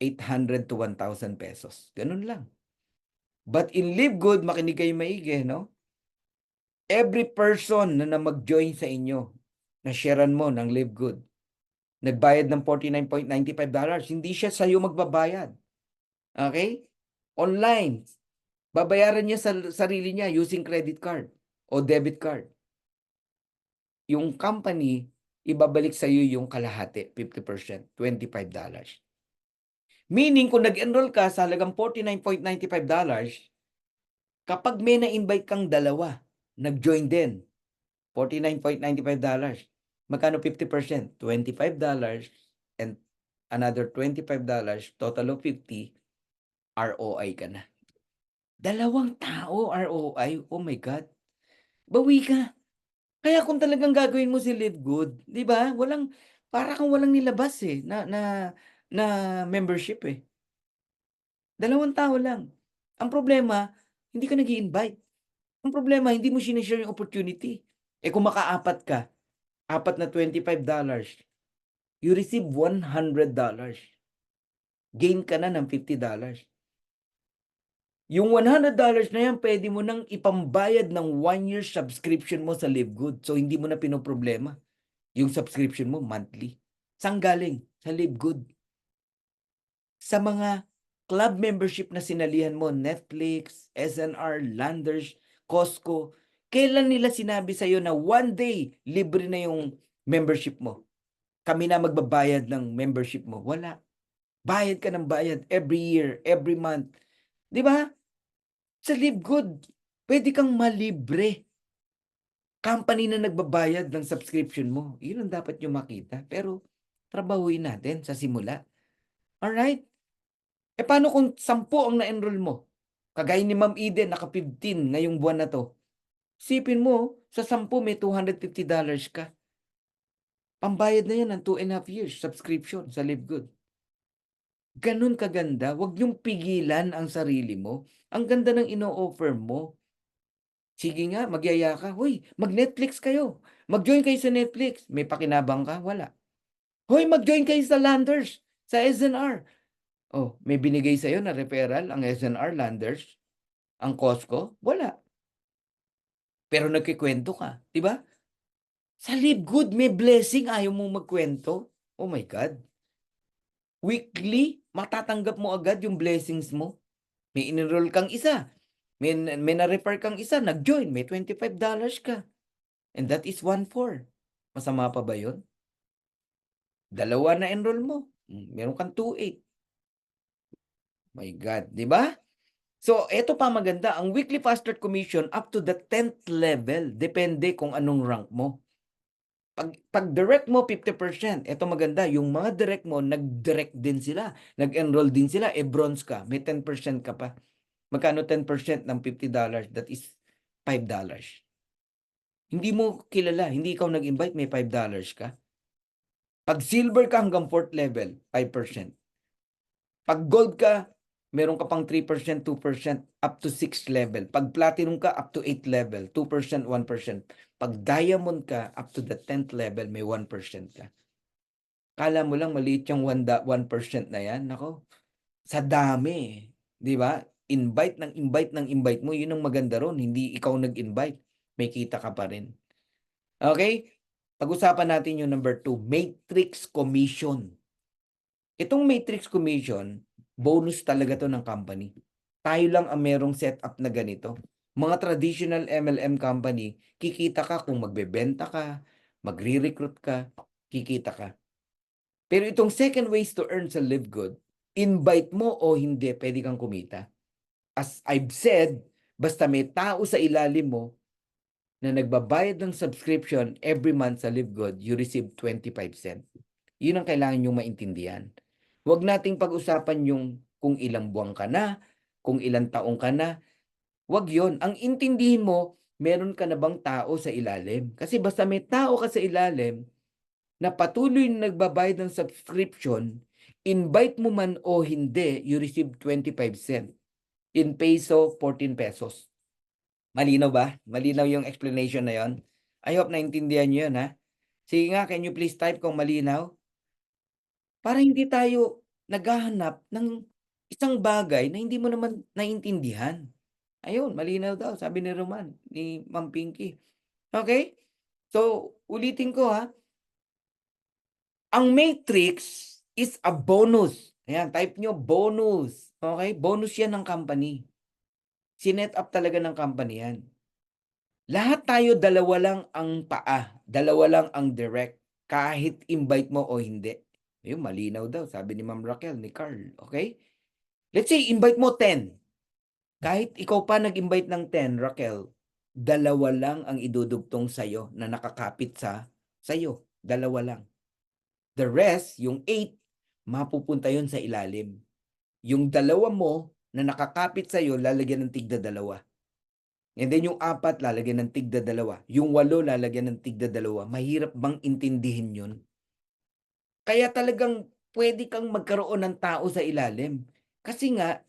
800 to 1,000 pesos. Ganun lang. But in Live Good, makinig kayo maigi, no? Every person na mag-join sa inyo, na sharean mo ng Live Good, nagbayad ng $49.95, hindi siya sa'yo magbabayad. Okay? Online. Babayaran niya sa sarili niya using credit card o debit card. Yung company, ibabalik sa iyo yung kalahati, 50%, $25. Meaning, kung nag-enroll ka sa halagang $49.95, kapag may na-invite kang dalawa, nag-join din, $49.95, magkano 50%? $25 and another $25, total of 50, ROI ka na. Dalawang tao, ROI, oh my God. Bawi ka. Kaya kung talagang gagawin mo si Live Good, 'di ba? Para kang walang nilabas na membership eh. Dalawang tao lang. Ang problema, hindi ka nag-i-invite. Ang problema, hindi mo sinishare yung opportunity. Eh kung makaapat ka, apat na $25, you receive $100. Gain ka na ng $50. Yung $100 na yan, pwede mo nang ipambayad ng 1-year subscription mo sa Live Good. So, hindi mo na pinoproblema. Yung subscription mo, monthly. Saan galing? Sa Live Good. Sa mga club membership na sinalihan mo, Netflix, SNR, Landers, Costco, kailan nila sinabi sa'yo na one day, libre na yung membership mo? Kami na magbabayad ng membership mo. Wala. Bayad ka ng bayad every year, every month. Di ba? Sa Live Good, pwede kang malibre. Company na nagbabayad ng subscription mo. Yun ang dapat nyo makita. Pero, trabahuin natin sa simula. Alright? Eh, paano kung 10 ang na-enroll mo? Kagaya ni Ma'am Eden, naka-15 ngayong buwan na to. Sipin mo, sa 10 may $250 ka. Pambayad na yan ng 2.5 years subscription sa Live Good. Ganun kaganda. Huwag niyong pigilan ang sarili mo. Ang ganda ng ino-offer mo. Sige nga, magyaya ka. Hoy, mag-Netflix kayo. Mag-join kayo sa Netflix. May pakinabang ka? Wala. Hoy, mag-join kayo sa Landers, sa SNR. Oh, may binigay sa'yo na referral ang SNR, Landers, ang Costco? Wala. Pero nagkikwento ka, di ba? Sa Live Good, may blessing, ayaw mong magkwento. Oh my God. Weekly, matatanggap mo agad yung blessings mo. May in-enroll kang isa. May na-refer kang isa, nag-join, may $25 ka. And that is 1/4. Masama pa ba yun? Dalawa na enroll mo. Meron kang 2/8. My God, di ba? So, eto pa maganda. Ang weekly fast start commission up to the 10th level. Depende kung anong rank mo. Pag direct mo, 50%. Eto maganda. Yung mga direct mo, nag-direct din sila. Nag-enroll din sila. Bronze ka. May 10% ka pa. Magkano 10% ng $50? That is $5. Hindi mo kilala. Hindi ikaw nag-invite, may $5 ka. Pag silver ka hanggang 4th level, 5%. Pag gold ka, meron ka pang 3%, 2%, up to 6th level. Pag platinum ka, up to 8th level, 2%, 1%. Pag diamond ka, up to the 10th level, may 1% ka. Kala mo lang maliit yung 1% na yan. Nako, sa dami. Di ba? Invite ng invite mo. Yun ang maganda ron. Hindi ikaw nag-invite. May kita ka pa rin. Okay? Pag-usapan natin yung number 2, Matrix Commission. Itong Matrix Commission, bonus talaga to ng company. Tayo lang ang merong setup na ganito. Mga traditional MLM company, kikita ka kung magbebenta ka, magre-recruit ka, kikita ka. Pero itong second ways to earn sa Live Good, invite mo o hindi, pwede kang kumita. As I've said, basta may tao sa ilalim mo, na nagbabayad ng subscription every month sa LiveGood, you receive 25 cents. Yun ang kailangan niyong maintindihan. Huwag nating pag-usapan yung kung ilang buwan ka na, kung ilang taong ka na. Huwag yun. Ang intindihin mo, meron ka na bang tao sa ilalim? Kasi basta may tao ka sa ilalim na patuloy na nagbabayad ng subscription, invite mo man o hindi, you receive 25 cents. In peso, 14 pesos. Malinaw ba? Malinaw yung explanation na yon? I hope naintindihan niyo yun, ha? Sige nga, can you please type kung malinaw? Para hindi tayo naghahanap ng isang bagay na hindi mo naman naintindihan. Ayun, malinaw daw, sabi ni Roman, ni Ma'am Pinky. Okay? So, ulitin ko, ha? Ang matrix is a bonus. Ayan, type nyo bonus. Okay? Bonus yan ng company. Sinet up talaga ng company yan. Lahat tayo dalawa lang ang paa, dalawa lang ang direct, kahit invite mo o hindi. Ayun, malinaw daw, sabi ni Ma'am Raquel, ni Carl. Okay? Let's say, invite mo 10. Kahit ikaw pa nag-invite ng 10, Raquel, dalawa lang ang idudugtong sa'yo na nakakapit sa sa'yo. Dalawa lang. The rest, yung 8, mapupunta yun sa ilalim. Yung dalawa mo na nakakapit sa'yo, lalagyan ng tigda dalawa. And then yung 4, lalagyan ng tigda dalawa. Yung 8, lalagyan ng tigda dalawa. Mahirap bang intindihin yun? Kaya talagang pwede kang magkaroon ng tao sa ilalim. Kasi nga,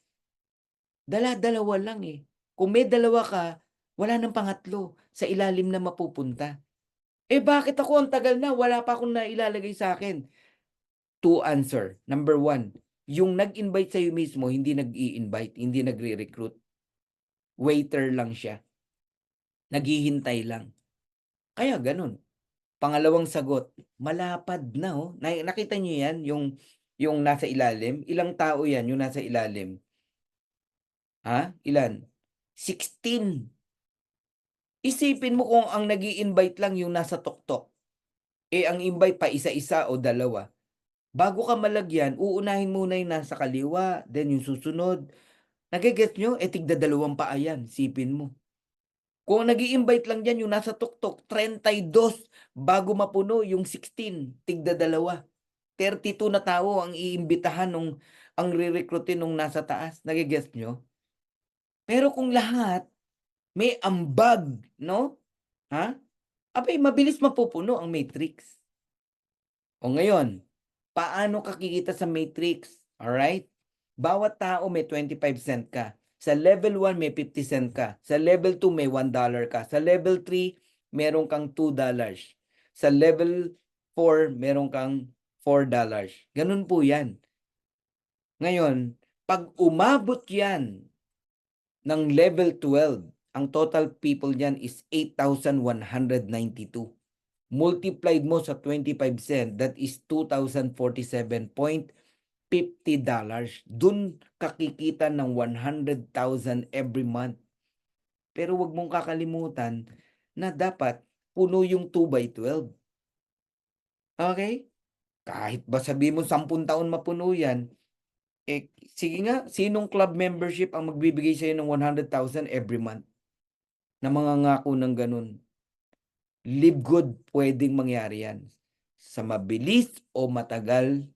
dala-dalawa lang eh. Kung may dalawa ka, wala nang pangatlo sa ilalim na mapupunta. Eh bakit ako ang tagal na, wala pa akong nailalagay sa akin? Two answer. Number 1, yung nag-invite sa'yo mismo, hindi nag-i-invite, hindi nagre-recruit. Waiter lang siya. Naghihintay lang. Kaya ganun. Pangalawang sagot, malapad na oh. Nakita niyo yan, yung nasa ilalim? Ilang tao yan, yung nasa ilalim? Ha? Ilan? 16. Isipin mo kung ang nag-i-invite lang yung nasa tuktok. Eh, ang invite pa isa-isa o dalawa. Bago ka malagyan, uunahin muna yung nasa kaliwa, then yung susunod. Nagigets nyo? Eh, tigda dalawang paa yan. Sipin mo. Kung nag-i-invite lang dyan yung nasa tuktok, 32 bago mapuno yung 16, tigda dalawa. 32 na tao ang iimbitahan nung ang re-recruitin nung nasa taas. Nagigets nyo? Pero kung lahat may ambag, no? Ha? Abay, mabilis mapupuno ang matrix. O ngayon, paano ka kikita sa matrix? Alright? Bawat tao may 25 cent ka. Sa level 1 may 50 cent ka. Sa level 2 may $1 ka. Sa level 3, meron kang $2. Sa level 4, meron kang $4. Ganun po yan. Ngayon, pag umabot yan ng level 12, ang total people niyan is 8,192. Multiplied mo sa 25 cent, that is $2,047.50. Dun kakikita ng 100,000 every month. Pero wag mong kakalimutan na dapat puno yung 2 by 12. Okay? Kahit ba sabihin mo 10 taon mapuno yan, eh, sige nga, sinong club membership ang magbibigay sa'yo ng 100,000 every month? Na mga ngako ng ganun. Live good, pwedeng mangyari yan. Sa mabilis o matagal,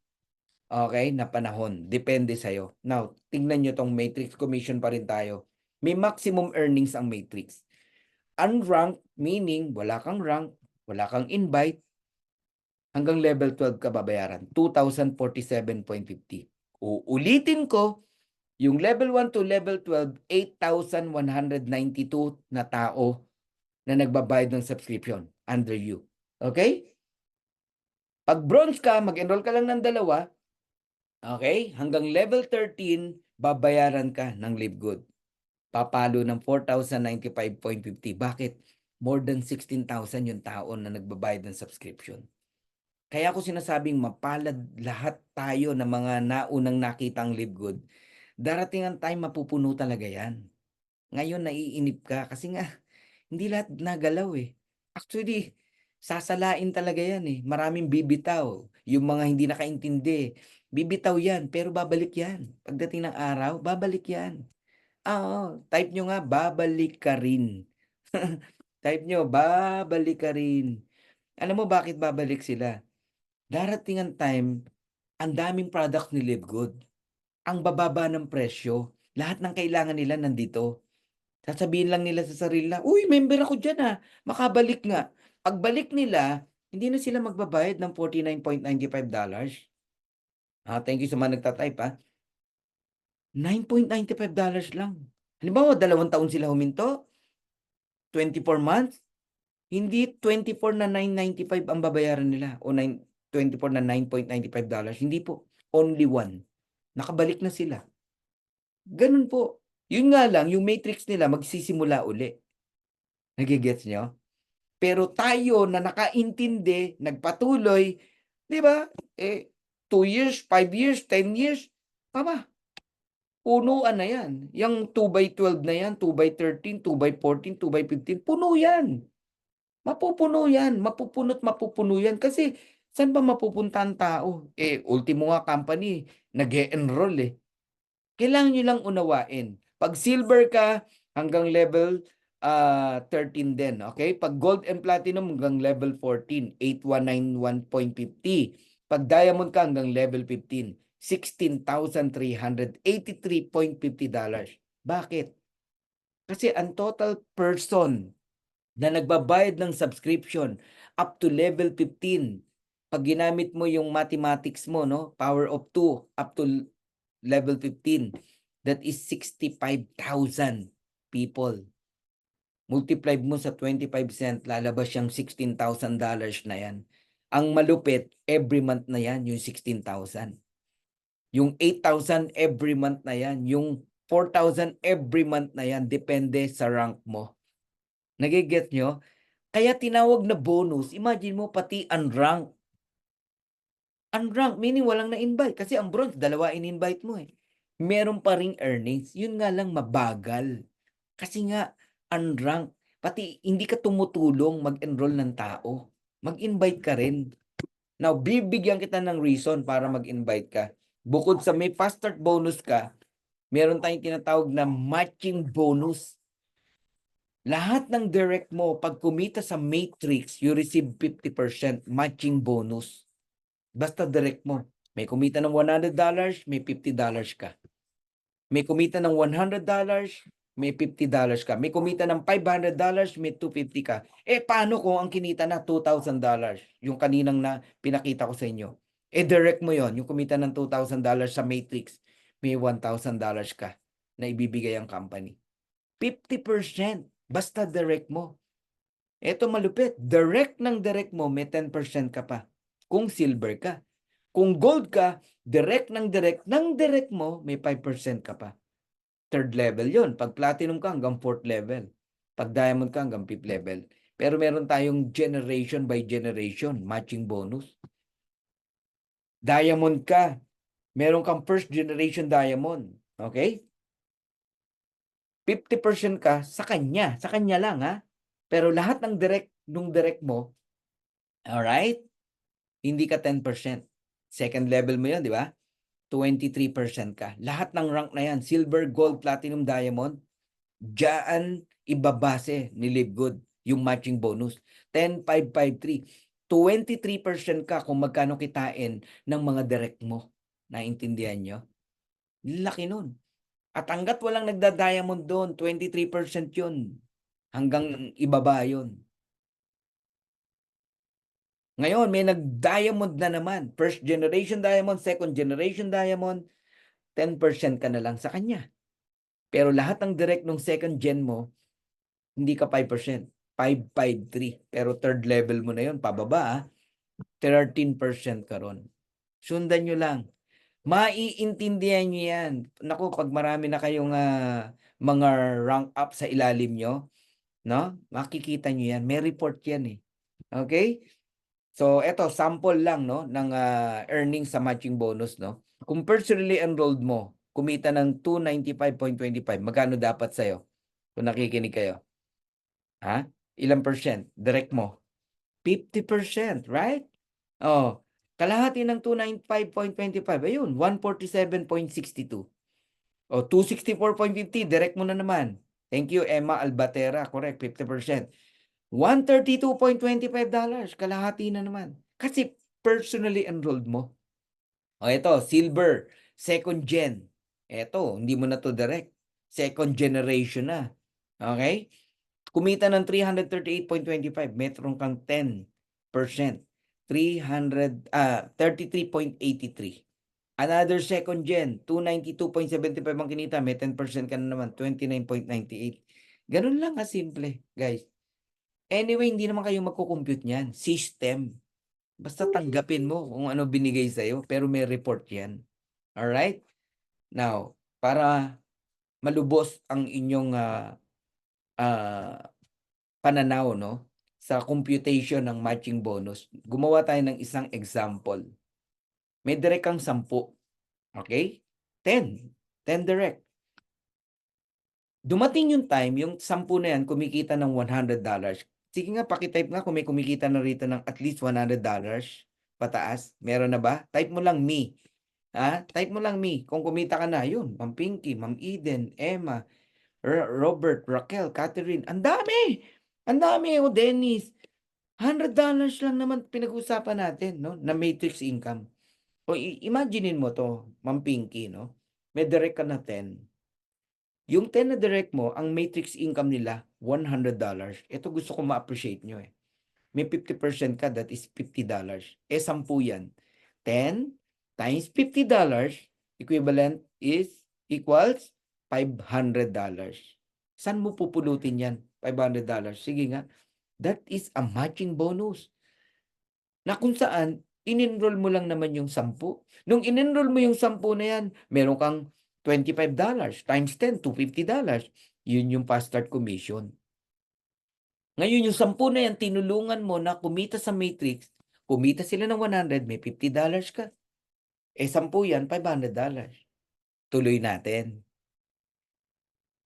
okay, na panahon. Depende sa'yo. Now, tingnan nyo tong matrix commission pa rin tayo. May maximum earnings ang matrix. Unranked, meaning wala kang rank, wala kang invite, hanggang level 12 ka babayaran. 2,047.50. Uulitin ko, yung level 1 to level 12, 8,192 na tao na nagbabayad ng subscription under you. Okay? Pag bronze ka, mag-enroll ka lang ng dalawa, okay? Hanggang level 13, babayaran ka ng Live Good. Papalo ng 4,095.50. Bakit? More than 16,000 yung tao na nagbabayad ng subscription. Kaya ako sinasabing mapalad lahat tayo ng mga naunang nakitang Live Good. Darating ang time mapupuno talaga yan. Ngayon naiinip ka kasi nga hindi lahat nagalaw eh. Actually, sasalain talaga yan eh. Maraming bibitaw. Yung mga hindi nakaintindi, bibitaw yan pero babalik yan. Pagdating ng araw, babalik yan. Oo, type nyo nga, babalik ka rin. Type nyo, babalik ka rin. Alam mo bakit babalik sila? Darating ang time, ang daming products ni Live Good. Ang bababa ng presyo. Lahat ng kailangan nila nandito. Sasabihin lang nila sa sarili nila, uy, member ako dyan ah. Makabalik nga. Pagbalik nila, hindi na sila magbabayad ng $49.95. Thank you sa mga nagtatype ah. $9.95 lang. Halimbawa, 2 taon sila huminto, 24 months, hindi 24 na 995 ang babayaran nila o 24 na $9.95. Hindi po. Only one. Nakabalik na sila. Ganun po. Yun nga lang, yung matrix nila magsisimula uli. Nagigets nyo? Pero tayo na nakaintindi, nagpatuloy, di ba? 2 years, 5 years, 10 years, tama. Punuan na yan. Yung 2x12 na yan, 2x13, 2x14, 2x15, puno yan. Mapupuno yan. Mapupuno yan. Kasi saan ba mapupunta ang tao? Ultimo nga company, nag-e-enroll eh. Kailangan nyo lang unawain. Pag silver ka, hanggang level 13 din. Okay? Pag gold and platinum, hanggang level 14, 8191.50. Pag diamond ka, hanggang level 15, $16,383.50. Bakit? Kasi ang total person na nagbabayad ng subscription up to level 15, pag ginamit mo yung mathematics mo, no, power of 2 up to level 15, that is 65,000 people. Multiply mo sa 25 cent, lalabas siyang $16,000 na yan. Ang malupit, every month na yan, yung 16,000. Yung 8,000 every month na yan. Yung 4,000 every month na yan. Depende sa rank mo. Nagiget nyo? Kaya tinawag na bonus. Imagine mo pati unrank. Unrank, meaning walang na-invite. Kasi ang bronze, 2 in-invite mo eh. Meron pa ring earnings. Yun nga lang mabagal. Kasi nga, unrank. Pati hindi ka tumutulong mag-enroll ng tao. Mag-invite ka rin. Now, bibigyan kita ng reason para mag-invite ka. Bukod sa may fast start bonus ka, meron tayong tinatawag na matching bonus. Lahat ng direct mo, pag kumita sa matrix, you receive 50% matching bonus. Basta direct mo. May kumita ng $100, may $50 ka. May kumita ng $100, may $50 ka. May kumita ng $500, may $250 ka. Paano kung ang kinita na $2,000? Yung kaninang na pinakita ko sa inyo. Direct mo yon. Yung kumita ng $2,000 sa matrix, may $1,000 ka na ibibigay ang company. 50%. Basta direct mo. Ito malupit. Direct ng direct mo, may 10% ka pa. Kung silver ka. Kung gold ka, direct ng direct mo, may 5% ka pa. Third level yon. Pag platinum ka, hanggang 4th level. Pag diamond ka, hanggang 5th level. Pero meron tayong generation by generation, matching bonus. Diamond ka, meron kang first generation diamond. Okay? 50% ka sa kanya lang ha. Pero lahat ng direct mo, alright, hindi ka 10%. Second level mo yun, di ba? 23% ka. Lahat ng rank na yan, silver, gold, platinum, diamond, diyan ibabase ni Live Good yung matching bonus. 10, 5, 5, 3. 23% ka kung magkano kitain ng mga direct mo. Naintindihan nyo? Laki nun. At hanggat walang nagda-diamond doon, 23% yun. Hanggang ibaba yun. Ngayon, may nag-diamond na naman. First generation diamond, second generation diamond, 10% ka na lang sa kanya. Pero lahat ng direct ng second gen mo, hindi ka 5%. 553. Pero third level mo na yun, pababa 13% ka ron. Sundan nyo lang. Maiintindihan nyo yan. Naku, pag marami na kayong mga rank up sa ilalim nyo, no? Makikita nyo yan. May report yan eh. Okay? So, eto, sample lang, no, ng earnings sa matching bonus, no? Kung personally enrolled mo, kumita ng 295.25, magkano dapat sa'yo? Kung nakikinig kayo. Ilang percent? Direct mo. 50%, right? Oh, kalahati ng 295.25, ayun, 147.62. O, 264.50, direct mo na naman. Thank you, Emma Albatera. Correct, 50%. $132.25, kalahati na naman. Kasi personally enrolled mo. O ito, silver, second gen. Ito, hindi mo na to direct. Second generation na. Okay? Kumita ng 338.25, meron kang 10%. 33.83. Another second gen, 292.75 ang kinita, may 10% ka na naman, 29.98. Ganun lang kasimple, guys. Anyway, hindi naman kayo magko-compute niyan. System. Basta tanggapin mo kung ano binigay sa'yo, pero may report yan. Alright? Now, para malubos ang inyong pananaw, no, sa computation ng matching bonus, gumawa tayo ng isang example. May direct kang 10. Okay? 10 direct. Dumating yung time, yung 10 na yan, kumikita ng $100. Sige nga, pakitype nga kung may kumikita na rito ng at least $100 pataas. Meron na ba? Type mo lang me. Type mo lang me. Kung kumita ka na, yun. Ma'am Pinky, Ma'am Eden, Emma, Robert, Raquel, Catherine. Ang dami! Ang dami, o Dennis. $100 lang naman pinag-usapan natin, no? Na matrix income. O imaginein mo to, Ma'am Pinky, no? May direct ka na 10. Yung 10 na direct mo, ang matrix income nila, $100. Ito gusto ko ma-appreciate nyo eh. May 50% ka, that is $50. 10 yan. 10 times $50, equivalent is equals $500. Saan mo pupulutin yan? $500. Sige nga. That is a matching bonus. Na kung saan, in-enroll mo lang naman yung 10. Nung in-enroll mo yung 10 na yan, meron kang $25 times 10, $250. Yun yung fast start commission. Ngayon, yung 10 na yan, tinulungan mo na kumita sa matrix, kumita sila ng 100, may $50 ka. 10 yan, $500. Tuloy natin.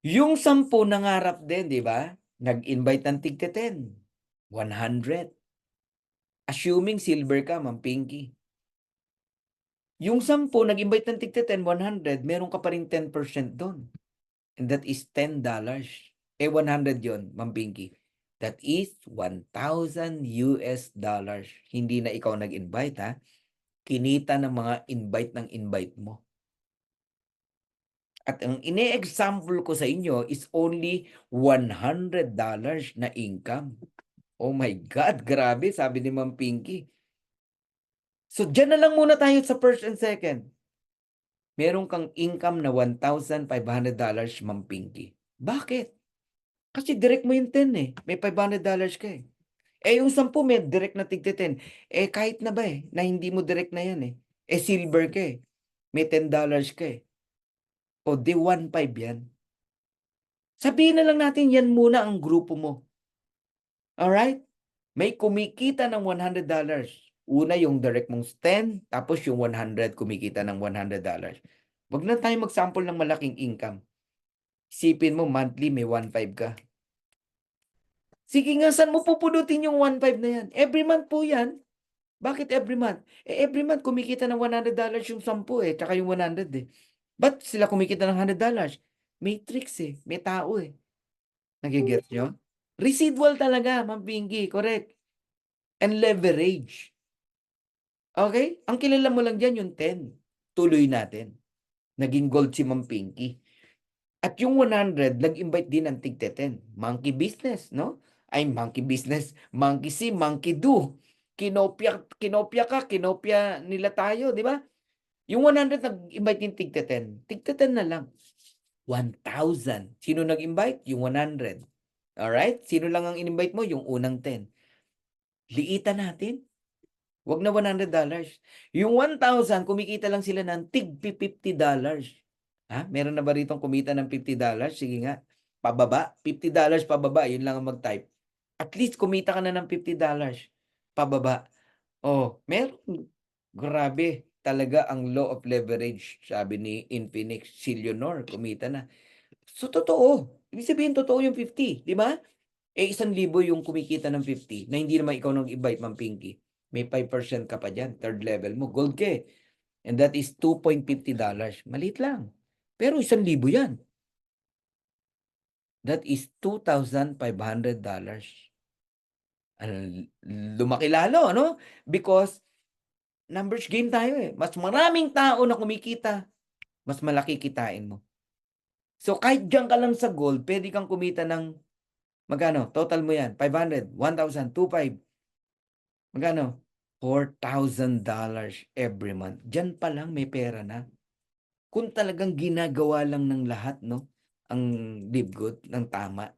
Yung 10 nangarap din, di ba? Nag-invite ng tig 10. 100. Assuming silver ka, Ma'am Pinky. Yung 10, nag-invite ng tig 10, 100, meron ka pa rin 10% doon. And that is $10. 100 yon, Ma'am Pinky. That is $1,000. Hindi na ikaw nag-invite, ha? Kinita ng mga invite mo. At ang ine-example ko sa inyo is only $100 na income. Oh my God, grabe, sabi ni Ma'am Pinky. So, dyan na lang muna tayo sa first and second. Meron kang income na $1,500, Ma'am Pinky. Bakit? Kasi direct mo yung 10 eh. May $500 ka eh. Yung 10 may direct na tigti 10. Kahit na ba na hindi mo direct na yan eh. Silver ka eh. May $10 ka eh. O di 1.5 yan. Sabihin na lang natin yan muna ang grupo mo. Alright? May kumikita ng $100. Una yung direct mong 10, tapos yung 100 kumikita ng $100. Wag na tayo mag-sample ng malaking income. Isipin mo monthly may 1.5 ka. Sige nga, saan mo pupunutin yung 1.5 na yan? Every month po yan. Bakit every month? Every month kumikita ng $100 yung 10 tsaka yung 100 eh. Ba't sila kumikita ng $100? May tricks eh, may tao eh. Nagigets nyo? Residual talaga, Ma'am Pinky, correct. And leverage. Okay? Ang kilala mo lang dyan yung 10. Tuloy natin. Naging gold si Ma'am Pinky. At yung 100, nag-invite din ng tig 10. Monkey business, no? Ay, monkey business. Monkey see, monkey do. Kinopya ka, kinopya nila tayo, di ba? Yung 100, nag-invite yung tig 10. Tig 10 na lang. 1,000. Sino nag-invite? Yung 100. Alright? Sino lang ang in-invite mo? Yung unang 10. Liitan natin. Wag na $100. Yung 1,000, kumikita lang sila ng tig $50. Meron na ba rito kumita ng $50? Sige nga. Pababa. $50 pababa. Yun lang ang mag-type. At least kumita ka na ng $50 pababa. Meron. Grabe. Talaga ang law of leverage. Sabi ni Infinix, Silionor, kumita na. So, totoo. Ibig sabihin, totoo yung 50. Di ba? 1,000 yung kumikita ng 50 na hindi naman ikaw nag-invite, Ma'am Pinky. May 5% ka pa dyan. Third level mo. Gold ka eh. And that is $2.50. Maliit lang. Pero 1,000 yan. That is $2,500. lumaki lalo, no? Because numbers game tayo eh. Mas maraming tao na kumikita, mas malaki kitain mo. So kahit diyan ka lang sa gold, pwede kang kumita ng magkano? Total mo yan, 500, 1,000, 2,500. Magkano? $4,000 every month. Diyan pa lang may pera na. Kung talagang ginagawa lang ng lahat, no? Ang live good ng tama.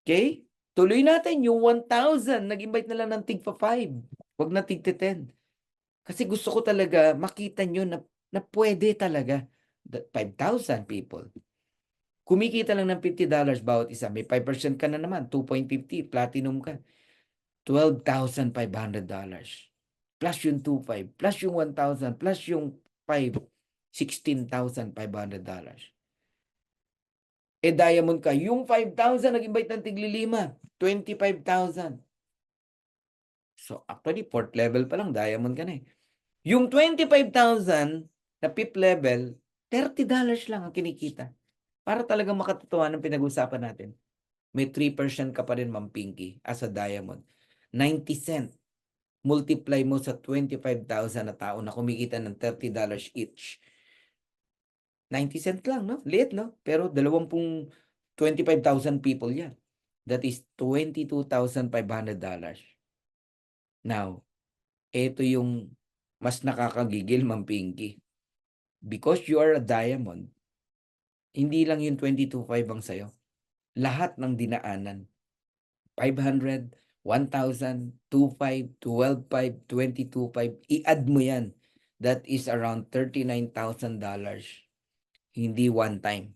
Okay? Tuloy natin yung 1,000. Nag-invite na lang ng tig pa 5. Huwag na tig 10. Kasi gusto ko talaga makita nyo na pwede talaga. 5,000 people. Kumikita lang ng $50 bawat isa. May 5% ka na naman. 2.50. Platinum ka. $12,500. Plus yung 2,500. Plus yung 1,000. Plus yung 5. $16,500. Diamond ka. Yung 5,000 nag-invite ng tigli-5. 25,000. So actually, 4th level pa lang. Diamond ka na eh. Yung 25,000 na 5th level, $30 lang ang kinikita. Para talagang makatotohanan ng pinag-usapan natin. May 3% ka pa rin, Ma'am Pinky, as a diamond. 90 cent. Multiply mo sa 25,000 na tao na kumikita ng $30 each. 90 cent lang, no? Liit, no? Pero 25,000 people yan. That is $22,500. Now, ito yung mas nakakagigil, Ma'am Pinky. Because you are a diamond, hindi lang yung 22,500 ang sayo. Lahat ng dinaanan. 500, 1,000, 2,500, 12,500, 22,500. I-add mo yan. That is around $39,000. Hindi one time.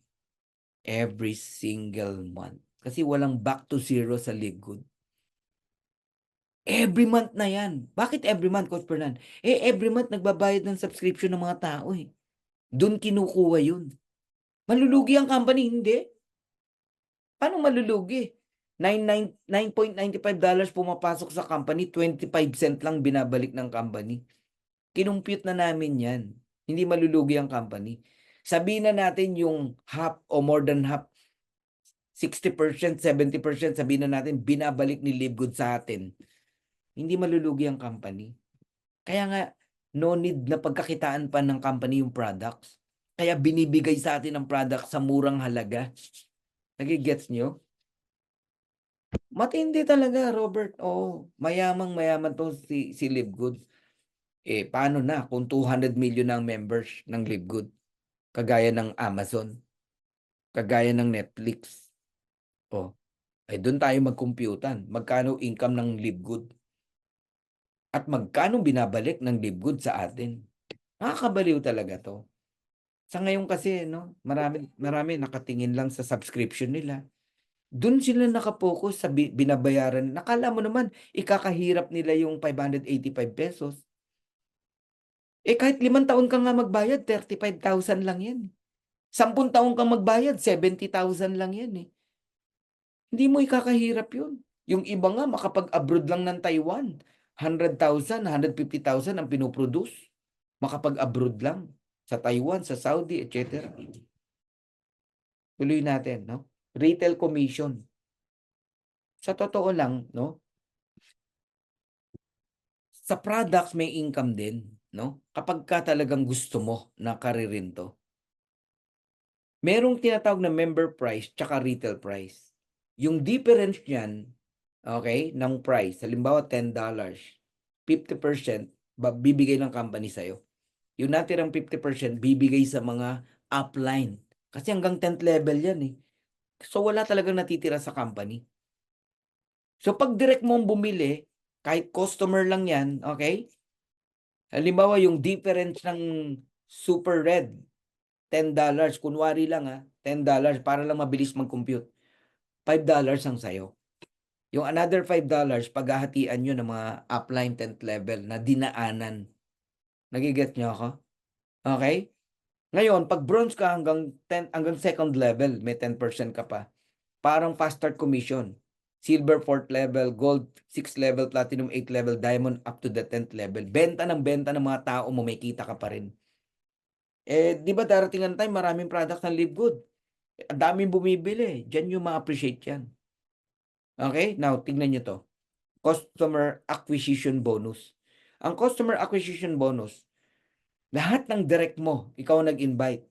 Every single month. Kasi walang back to zero sa Live Good. Every month na yan. Bakit every month, Coach Fernan? Every month nagbabayad ng subscription ng mga tao eh. Doon kinukuha yun. Malulugi ang company? Hindi. Paano malulugi? $9.95 pumapasok sa company, 25 cent lang binabalik ng company. Kinumpute na namin yan. Hindi malulugi ang company. Sabihin na natin yung half o more than half, 60%, 70%, sabihin na natin binabalik ni Live Good sa atin. Hindi malulugi ang company. Kaya nga, no need na pagkakitaan pa ng company yung products. Kaya binibigay sa atin ang product sa murang halaga. Nagigets nyo? Matindi talaga, Robert. Oo, mayamang-mayaman to si Live Good. Paano na kung 200 million ang members ng Live Good? Kagaya ng Amazon, kagaya ng Netflix. Doon tayo magkumputan. Magkano income ng Live Good? At magkano binabalik ng Live Good sa atin? Nakakabaliw talaga to. Sa ngayon kasi, no, marami nakatingin lang sa subscription nila. Doon sila nakapokus sa binabayaran. Nakala mo naman, ikakahirap nila yung 585 pesos. Kahit 5 taon ka nga magbayad, 35,000 lang yan. 10 taon kang magbayad, 70,000 lang yan eh. Hindi mo ikakahirap yun. Yung iba nga, makapag-abroad lang ng Taiwan. 100,000, 150,000 ang pinoproduce. Makapag-abroad lang. Sa Taiwan, sa Saudi, etc. Tuloy natin, no? Retail commission. Sa totoo lang, no? Sa products may income din, no? Kapag ka talagang gusto mo na karirin to. Merong tinatawag na member price tsaka retail price. Yung difference niyan, okay, ng price, halimbawa $10, 50% bibigay ng company sa'yo. Yung natirang 50% bibigay sa mga upline. Kasi hanggang 10th level yan eh. So wala talagang natitira sa company. So pag direct mong bumili, kahit customer lang yan, okay? Halimbawa yung difference ng Super Red, $10, kunwari lang $10 para lang mabilis mag-compute. $5 ang sayo. Yung another $5, paghahatian nyo ng mga upline 10th level na dinaanan. Nagiget nyo ako? Okay? Ngayon, pag bronze ka hanggang 2nd level, may 10% ka pa. Parang fast start commission. Silver 4th level, gold 6th level, platinum 8th level, diamond up to the 10th level. Benta ng mga tao mo, may kita ka pa rin. Di ba darating ang time, maraming product ng Live Good. Ang daming bumibili. Diyan yung ma-appreciate yan. Okay? Now, tignan nyo to. customer acquisition bonus. Ang customer acquisition bonus, lahat ng direct mo, ikaw nag-invite.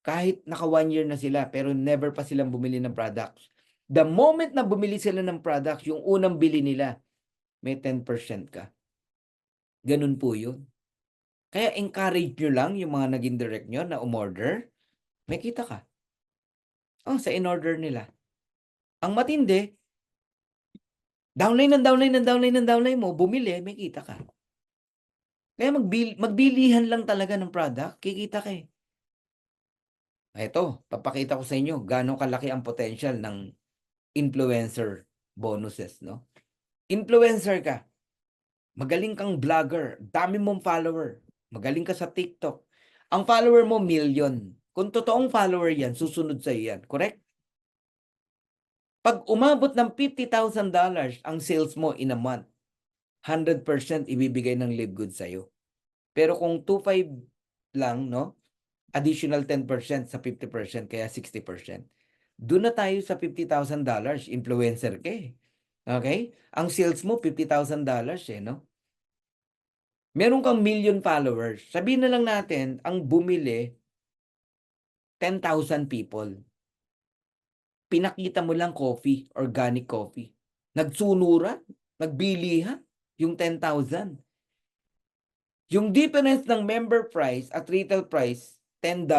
Kahit naka 1 year na sila pero never pa silang bumili ng products. The moment na bumili sila ng products, yung unang bili nila, may 10% ka. Ganun po yun. Kaya encourage nyo lang yung mga naging direct nyo na umorder, may kita ka. Oh, sa in-order nila. Ang matindi, downline mo, bumili, may kita ka. Kaya magbilihan lang talaga ng product, kikita ka eh. Ito, papakita ko sa inyo gaano kalaki ang potential ng influencer bonuses, no? Influencer ka, magaling kang vlogger, dami mong follower, magaling ka sa TikTok. Ang follower mo, million. Kung totoong follower yan, susunod sa yan. Correct? Pag umabot ng $50,000 ang sales mo in a month, 100% ibibigay ng Live Good sa'yo. Pero kung 2.5 lang, no? Additional 10% sa 50%, kaya 60%. Doon na tayo sa $50,000, influencer ka eh. Okay? Ang sales mo, $50,000 eh, no? Meron kang million followers. Sabihin na lang natin, ang bumili, 10,000 people. Pinakita mo lang coffee, organic coffee. Nagsunuran, nagbilihan, yung 10,000. Yung difference ng member price at retail price, $10.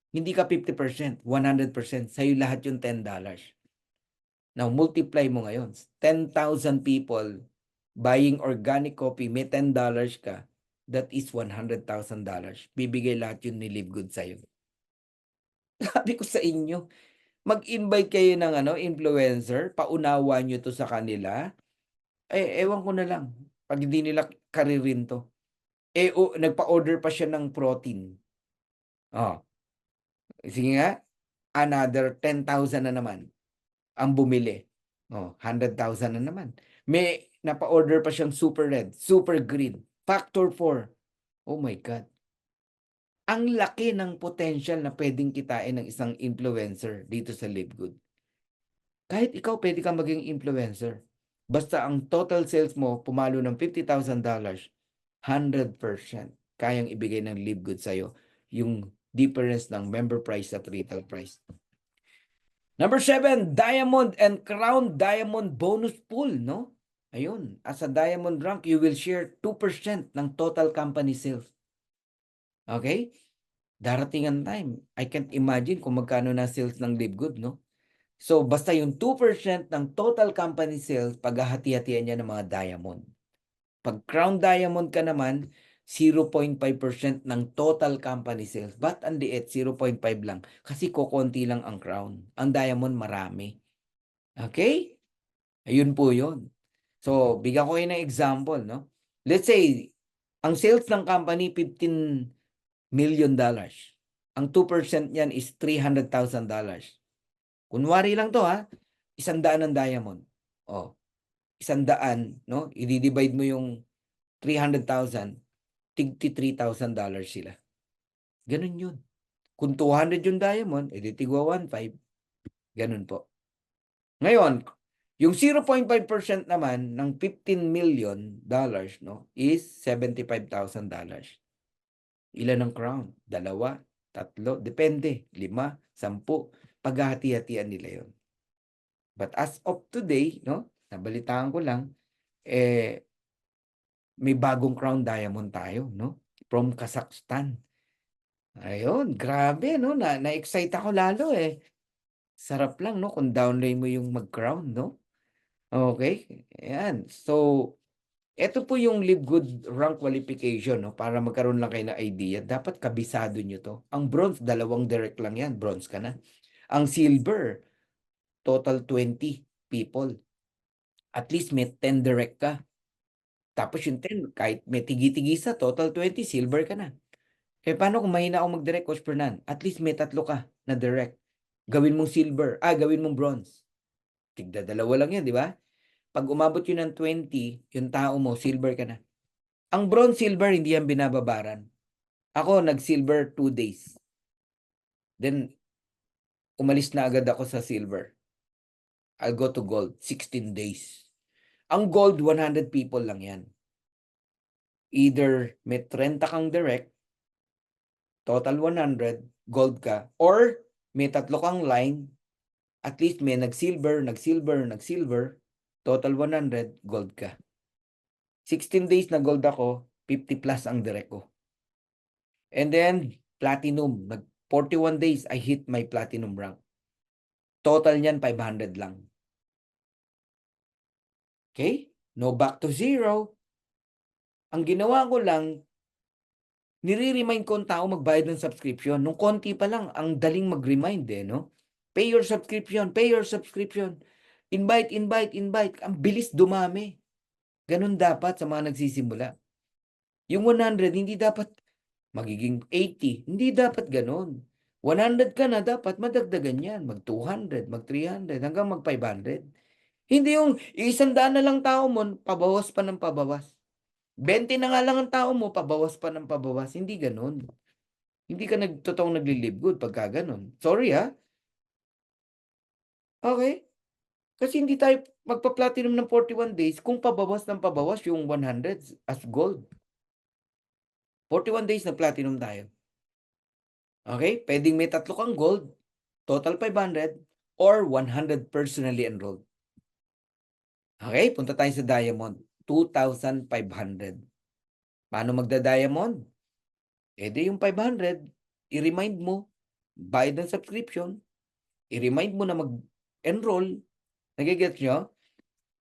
Hindi ka 50%, 100%. Sa'yo lahat yung $10. Now, multiply mo ngayon. 10,000 people buying organic coffee, may $10 ka, that is $100,000. Bibigay lahat yun ni Live Good sa'yo. Sabi ko sa inyo, mag-invite kayo ng influencer, paunawa nyo to sa kanila. Ewan ko na lang, pag hindi nila karirin to. Nagpa-order pa siya ng protein. Oh, sige nga, another 10,000 na naman ang bumili. Oh, 100,000 na naman. May napa-order pa siyang super red, super green, factor 4. Oh my God. Ang laki ng potential na pwedeng kitain ng isang influencer dito sa Live Good. Kahit ikaw pwede kang maging influencer. Basta ang total sales mo pumalo ng $50,000, 100% kayang ibigay ng Live Good sa'yo yung difference ng member price at retail price. Number 7, Diamond and Crown Diamond Bonus Pool, no? Ayun, as a Diamond rank, you will share 2% ng total company sales. Okay? Darating ang time. I can't imagine kung magkano na sales ng Live Good, no? So, basta yung 2% ng total company sales, paghahati-hatian niya ng mga diamond. Pag Crown Diamond ka naman, 0.5% ng total company sales. Ba't ang liit? 0.5 lang. Kasi kokonti lang ang Crown. Ang Diamond marami. Okay? Ayun po yun. So, bigyan ko kayo ng example, no? Let's say, ang sales ng company, $15 million. Ang 2% niyan is $300,000. Kunwari lang to ha, 100 ng diamond. Oh, 100, no? I-divide mo yung 300,000, $3,000 sila. Ganun yun. Kung 200 yung diamond, edi tigwa 1.5. Ganun po. Ngayon, yung 0.5% naman ng $15 million, no, is $75,000. Ilan ang crown? 2, 3, depende. 5, 10. Paghahati-hatian nila yon. But as of today, no, nabalitaan ko lang, may bagong crown diamond tayo, no? From Kazakhstan. Ayun, grabe, no? Na-excite ako lalo eh. Sarap lang, no? Kung download mo yung mag-crown, no? Okay? Ayan. So, ito po yung Live Good rank qualification, no? Para magkaroon lang kayo ng idea. Dapat kabisado nyo to. Ang bronze, 2 direct lang yan. Bronze ka na. Ang silver, total 20 people. At least may 10 direct ka. Tapos yung 10, kahit may tigi-tigisa, total 20, silver ka na. Eh paano kung mahina ako mag-direct, Coach Fernan? At least may 3 ka na direct. Gawin mong silver, gawin mong bronze. Tigda 2 lang yan, di ba? Pag umabot yun ng 20, yung tao mo, silver ka na. Ang bronze, silver, hindi yan binababaran. Ako, nag-silver 2 days. Then, umalis na agad ako sa silver. I'll go to gold, 16 days. Ang gold, 100 people lang yan. Either may 30 kang direct, total 100, gold ka, or may 3 kang line, at least may nag-silver, total 100, gold ka. 16 days na gold ako, 50 plus ang direct ko. And then, platinum. 41 days, I hit my platinum rank. Total niyan, 500 lang. Okay? No back to zero. Ang ginawa ko lang, nire-remind ko ang tao magbayad ng subscription. Nung konti pa lang, ang daling mag-remind no? Pay your subscription, pay your subscription. Invite, invite, invite. Ang bilis dumami. Ganun dapat sa mga nagsisimula. Yung 100, hindi dapat magiging 80. Hindi dapat ganun. 100 ka na, dapat madagdagan yan. Mag 200, mag 300, hanggang mag 500. Hindi yung 100 na lang tao mo, pabawas pa ng pabawas. 20 na nga lang ang tao mo, pabawas pa ng pabawas. Hindi ganun. Hindi ka totoong nagli-live good pagka ganun. Sorry ha. Okay? Kasi hindi tayo magpa-platinum ng 41 days kung pabawas ng pabawas yung 100 as gold. 41 days na platinum tayo. Okay? Pwedeng may 3 kang gold, total 500, or 100 personally enrolled. Okay? Punta tayo sa diamond. 2,500. Paano magda-diamond? Di yung 500, i-remind mo, bayad ng subscription, i-remind mo na mag-enroll. Nagigets nyo?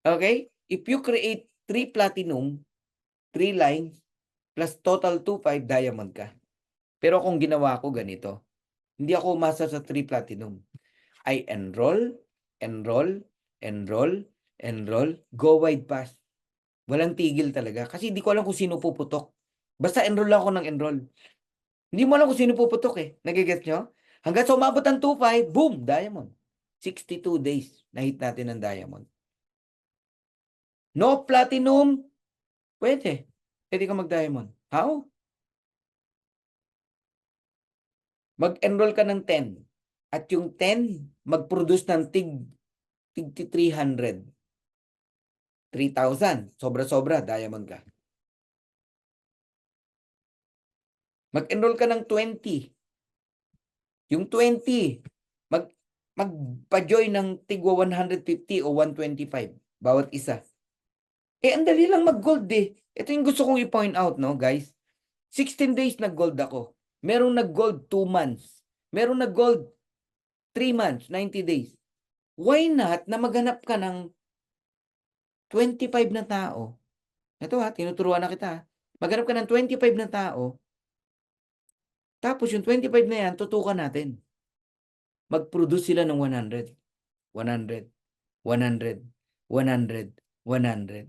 Okay? If you create 3 platinum, 3 lines, plus total 2,500, diamond ka. Pero kung ginawa ko ganito, hindi ako umasa sa 3 platinum. I enroll, enroll, enroll, enroll, go wide pass. Walang tigil talaga. Kasi hindi ko alam kung sino puputok. Basta enroll ako ng enroll. Hindi mo alam kung sino puputok eh. Nagigets nyo? Hanggang sa umabot ng 2,500, boom, diamond. 62 days na hit natin ng diamond. No platinum, pwede. Pwede ka mag-diamond. How? Mag-enroll ka ng 10. At yung 10, mag-produce ng tig 300. 3,000. Sobra-sobra, diamond ka. Mag-enroll ka ng 20. Yung 20, magpa-join ng tigwa 150 o 125 bawat isa. Ang dali lang mag-gold eh. Ito yung gusto kong i-point out, no, guys. 16 days nag-gold ako. Merong nag-gold 2 months. Merong nag-gold 3 months, 90 days. Why not na maghanap ka ng 25 na tao? Ito ha, tinuturuan na kita. Maghanap ka ng 25 na tao. Tapos yung 25 na yan, tutukan natin. Mag-produce sila ng 100. 100. 100. 100. 100.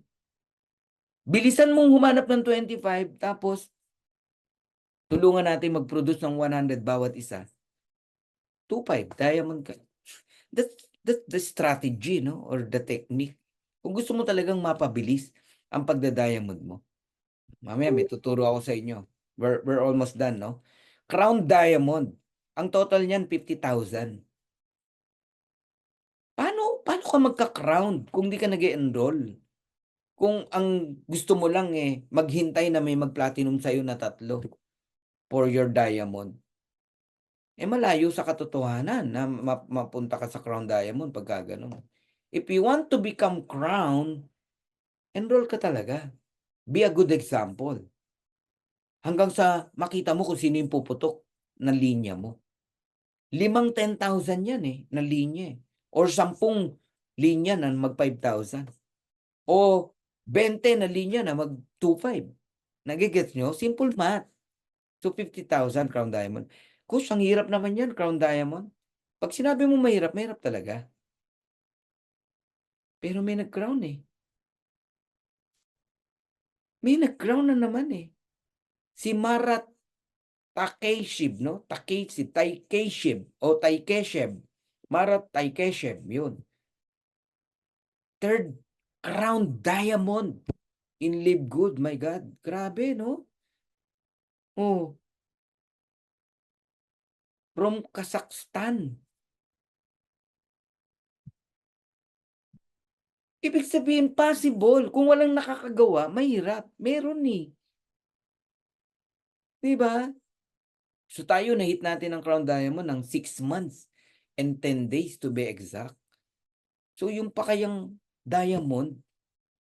Bilisan mong humanap ng 25, tapos tulungan natin mag-produce ng 100 bawat isa. 2,500, diamond ka. That's the strategy, no? Or the technique. Kung gusto mo talagang mapabilis ang pagda-diamond mo. Mamaya may tuturo ako sa inyo. We're almost done, no? Crown diamond. Ang total niyan, 50,000. Paano ka magka-crown kung di ka nag-enroll? Kung ang gusto mo lang maghintay na may mag-platinum sa'yo na 3 for your diamond. Malayo sa katotohanan na mapunta ka sa crown diamond pagka ganun. If you want to become crown, enroll ka talaga. Be a good example. Hanggang sa makita mo kung sino yung puputok ng linya mo. 5 10,000 yan na linya Or 10 linya na mag 5,000. O 20 na linya na mag 2,500. Nagigets nyo? Simple math. So 50,000 crown diamond. Kus, ang hirap naman yan, crown diamond. Pag sinabi mo mahirap, mahirap talaga. Pero may nag-crown May nag-crown na naman Si Marat Takeshib, no? Taikeshib o Taikeshib. Marat Taikeshib, yun. 3rd crown diamond in Live Good. My God, grabe, no? Oh, from Kazakhstan. Ibig sabihin possible. Kung walang nakakagawa, mahirap. Meron eh. 'Di ba? So tayo na-hit natin ang Crown Diamond ng 6 months and 10 days to be exact. So yung pa kayang diamond,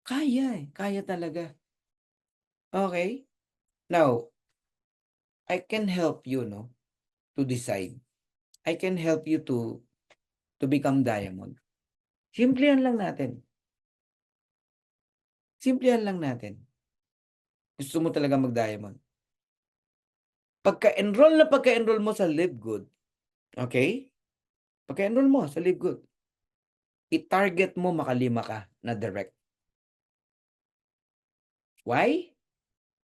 kaya eh, kaya talaga. Okay? Now, I can help you, no, to decide. I can help you to become diamond. Simplihan lang natin. Simplihan lang natin. Gusto mo talaga mag-diamond. Pagka-enroll mo sa Live Good, okay? Pagka-enroll mo sa Live Good, i-target mo makalima ka na direct. Why?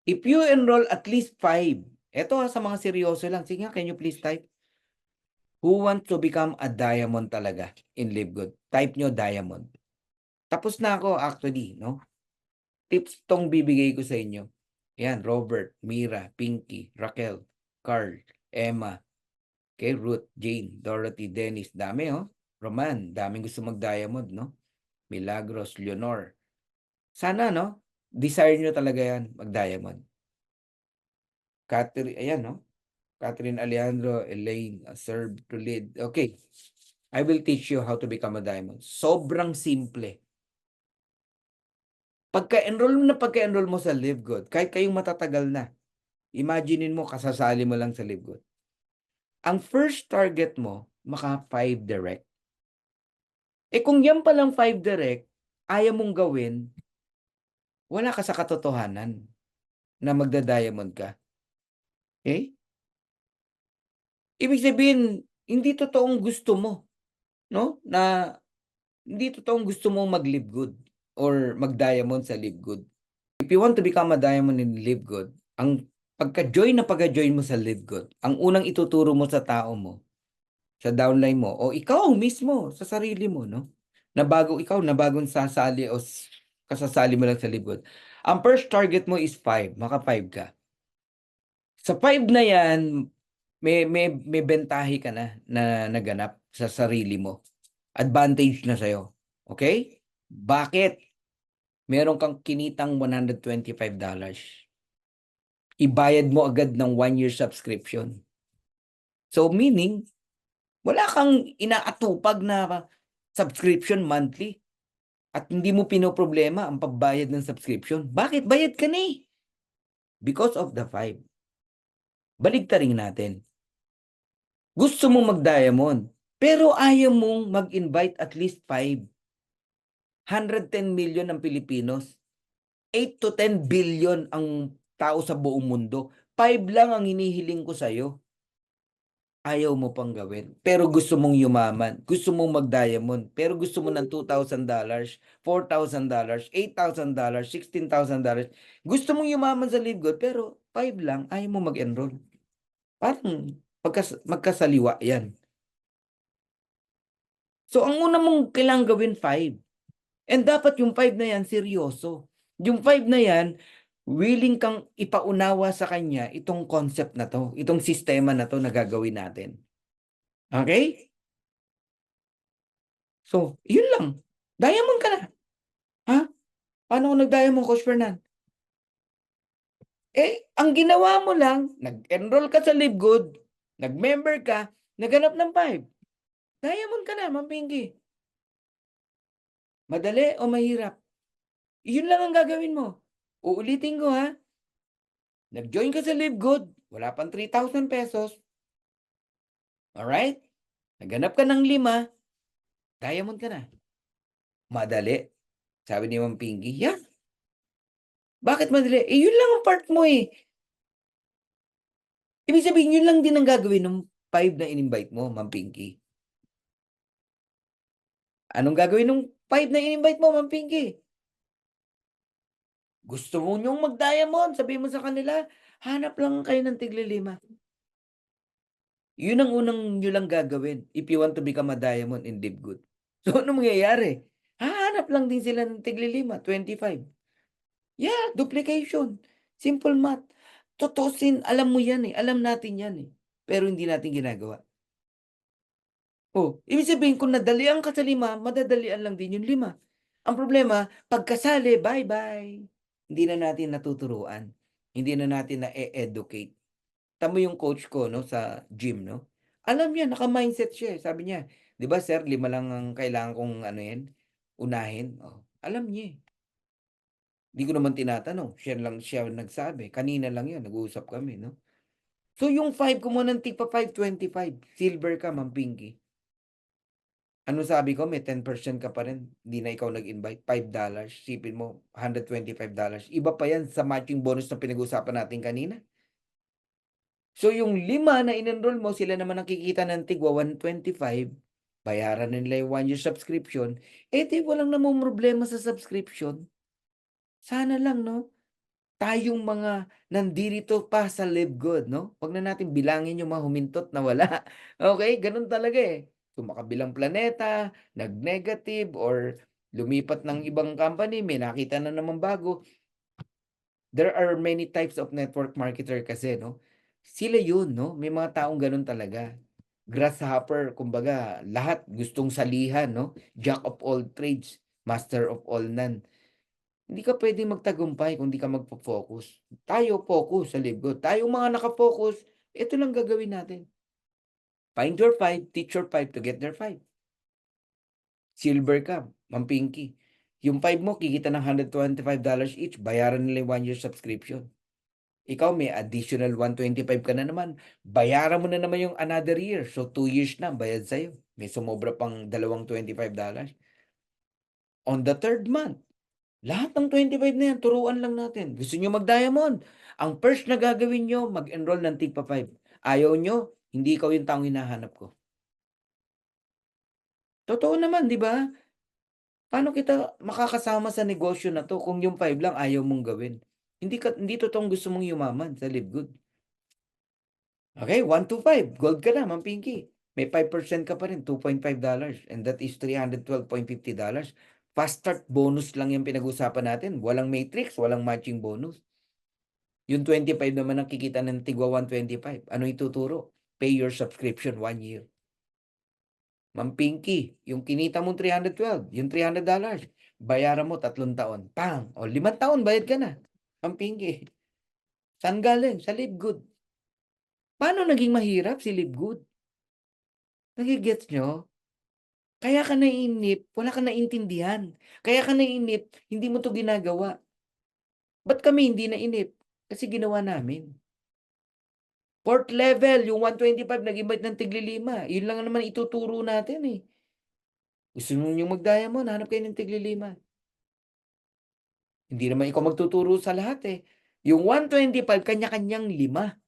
If you enroll at least 5, eto sa mga seryoso lang, sige nga, can you please type? Who wants to become a diamond talaga in Live Good? Type nyo diamond. Tapos na ako actually, no? Tips tong bibigay ko sa inyo. Yan, Robert, Mira, Pinky, Raquel, Carl, Emma, kay Ruth, Jane, Dorothy, Dennis, dami oh. Roman, daming gusto mag-diamond, no? Milagros, Leonor. Sana, no? Desire nyo talaga yan, mag-diamond. Catherine, ayan, no? Catherine Alejandro, Elaine, serve to lead. Okay. I will teach you how to become a diamond. Sobrang simple. Pagka-enroll mo sa Live Good, kahit kayong matatagal na, imaginein mo, kasasali mo lang sa Live Good. Ang first target mo, maka 5 direct. Eh kung yan palang 5 direct, ayaw mong gawin, wala ka sa katotohanan na magda-diamond ka. Okay? Ibig sabihin, hindi totoong gusto mo, no? Na hindi totoong gusto mong mag-live good or mag-diamond sa live good. If you want to become a diamond in live good, ang pagka-join mo sa live good, ang unang ituturo mo sa tao mo, sa downline mo, o ikaw mismo, sa sarili mo, no? Na bagong sasali o kasasali mo lang sa live good. Ang first target mo is 5, maka 5 ka. Sa 5 na yan, may bentahe ka na naganap sa sarili mo. Advantage na sa'yo. Okay? Bakit? Meron kang kinitang $125. Ibayad mo agad ng 1-year subscription. So meaning, wala kang inaatupag na subscription monthly at hindi mo pinoproblema ang pagbayad ng subscription. Bakit? Bayad ka na eh. Because of the 5. Baligtarin natin. Gusto mong mag-diamond, pero ayaw mong mag-invite at least 5. 110 million ang Pilipinos. 8 to 10 billion ang tao sa buong mundo. 5 lang ang hinihiling ko sa'yo. Ayaw mo pang gawin. Pero gusto mong yumaman. Gusto mong mag-diamond. Pero gusto mo ng $2,000, $4,000, $8,000, $16,000. Gusto mong yumaman sa Live Good, pero 5 lang, ayaw mo mag-enroll. Parang magkasaliwa yan. So, ang una mong kailangang gawin, 5. And dapat yung 5 na yan, seryoso. Yung 5 na yan, willing kang ipaunawa sa kanya itong concept na to, itong sistema na to na gagawin natin. Okay? So, yun lang. Diamond ka na. Ha? Paano kung nag-diamond, Coach Fernan? Eh, ang ginawa mo lang, nag-enroll ka sa Live Good, nag-member ka, naganap ng 5. Diamond ka na, Ma'am Pinky. Madali o mahirap? Yun lang ang gagawin mo. Uulitin ko ha. Nag-join ka sa Live Good, wala pang 3,000 pesos. Alright? Naganap ka ng 5, diamond ka na. Madali. Sabi ni Ma'am Pinky, yeah. Bakit madali? Eh, yun lang ang part mo eh. Ibig sabihin, yun lang din ang gagawin ng 5 na in-invite mo, Ma'am Pinky. Anong gagawin ng 5 na in-invite mo, Ma'am Pinky? Gusto mo nyong mag-diamond, sabihin mo sa kanila, hanap lang kayo ng tigli-5. Yun ang unang nyo lang gagawin if you want to become a diamond in Live Good. So, ano mangyayari? Hahanap lang din sila ng tigli-5, 25. Yeah, duplication. Simple math. Tutusin, alam mo yan eh. Alam natin yan eh. Pero hindi natin ginagawa. Oh, ibig sabihin kung nadalian ka sa 5, madadalian lang din yung 5. Ang problema, pagkasali, bye-bye. Hindi na natin natuturuan. Hindi na natin na-educate. Tamo yung coach ko 'no, sa gym 'no, alam niya naka-mindset siya, eh. Sabi niya, "'Di ba sir 5 lang ang kailangan kong ano 'yan, unahin." Oh, alam niya, eh. 'Di ko naman tinatanong, siya nagsabi. Kanina lang 'yan nag-uusap kami 'no. So yung 5 kumuha ng tigpa 525, silver ka Ma'am Pinky. Anong sabi ko, may 10% ka pa rin, 'di na ikaw nag-invite, $5, isipin mo $125. Iba pa 'yan sa matching bonus na pinag-usapan natin kanina. So yung 5 na in-enroll mo, sila naman ang kikita ng tigwa 125, bayaran na nila yung 1 year subscription, eh, di walang namomroblema sa subscription. Sana lang 'no, tayong mga nandirito pa sa Live Good 'no, 'wag na natin bilangin yung mga humintot na wala, okey? Gano'n talaga, eh. Sumakabilang planeta, nag-negative or lumipat ng ibang company, may nakita na namang bago. There are many types of network marketer kasi 'no. Sila yun 'no, may mga taong gano'n talaga. Grasshopper kumbaga lahat gustong salihan 'no, jack of all trades, master of all none. Hindi ka puwedeng magtagumpay kung di ka magfo-focus. Tayo focus sa Live tayong mga naka-focus, ito lang gagawin natin. Find your 5, teach your 5 to get their 5. Silver ka, Ma'am Pinky. Yung 5 mo kikita ng $125 each, bayaran nila yung 1 year subscription. Ikaw may additional 125 ka na naman, bayaran mo na naman yung another year. So 2 years na bayad sa'yo. May sumobra pang dalawang $25. On the 3rd month, lahat ng 25 na yan turuan lang natin. Gusto niyo mag-diamond, ang first na gagawin niyo mag-enroll ng tigpa 5. Ayaw niyo, hindi ikaw yung taong hinahanap ko. Totoo naman, 'di ba? Paano kita makakasama sa negosyo na 'to kung yung 5 lang ayaw mong gawin? Hindi totoong gusto mong yumaman sa Live Good. Okay, 125 gold ka na Ma'am Pinky. May 5% ka pa rin, $2.5 and that is $312.50. Fast start bonus lang yung pinag-usapan natin, walang matrix, walang matching bonus. Yung 25 naman ang kikita ng tigwa 125, ano ituturo? Pay your subscription 1 year. Ma'am Pinky, yung kinita mong 312, yung $300, bayaran mo 3 taon, pang! O 5 taon bayad ka na, Ma'am Pinky. Saan galing? Sa Live Good. Paano naging mahirap si Live Good? Nage-gets niyo? Kaya ka naiinip, wala kang naintindihan. Kaya ka naiinip, hindi mo 'to ginagawa. Ba't kami hindi nainip? Kasi ginawa namin. 4th level, yung 125 nag-invite ng tigli-5, yun lang naman ituturo natin, eh. Gusto niyong mag-diamond, hanap kayo ng tigli-5. Hindi naman ikaw magtuturo sa lahat, eh. Yung 125 kanya-kanyang 5,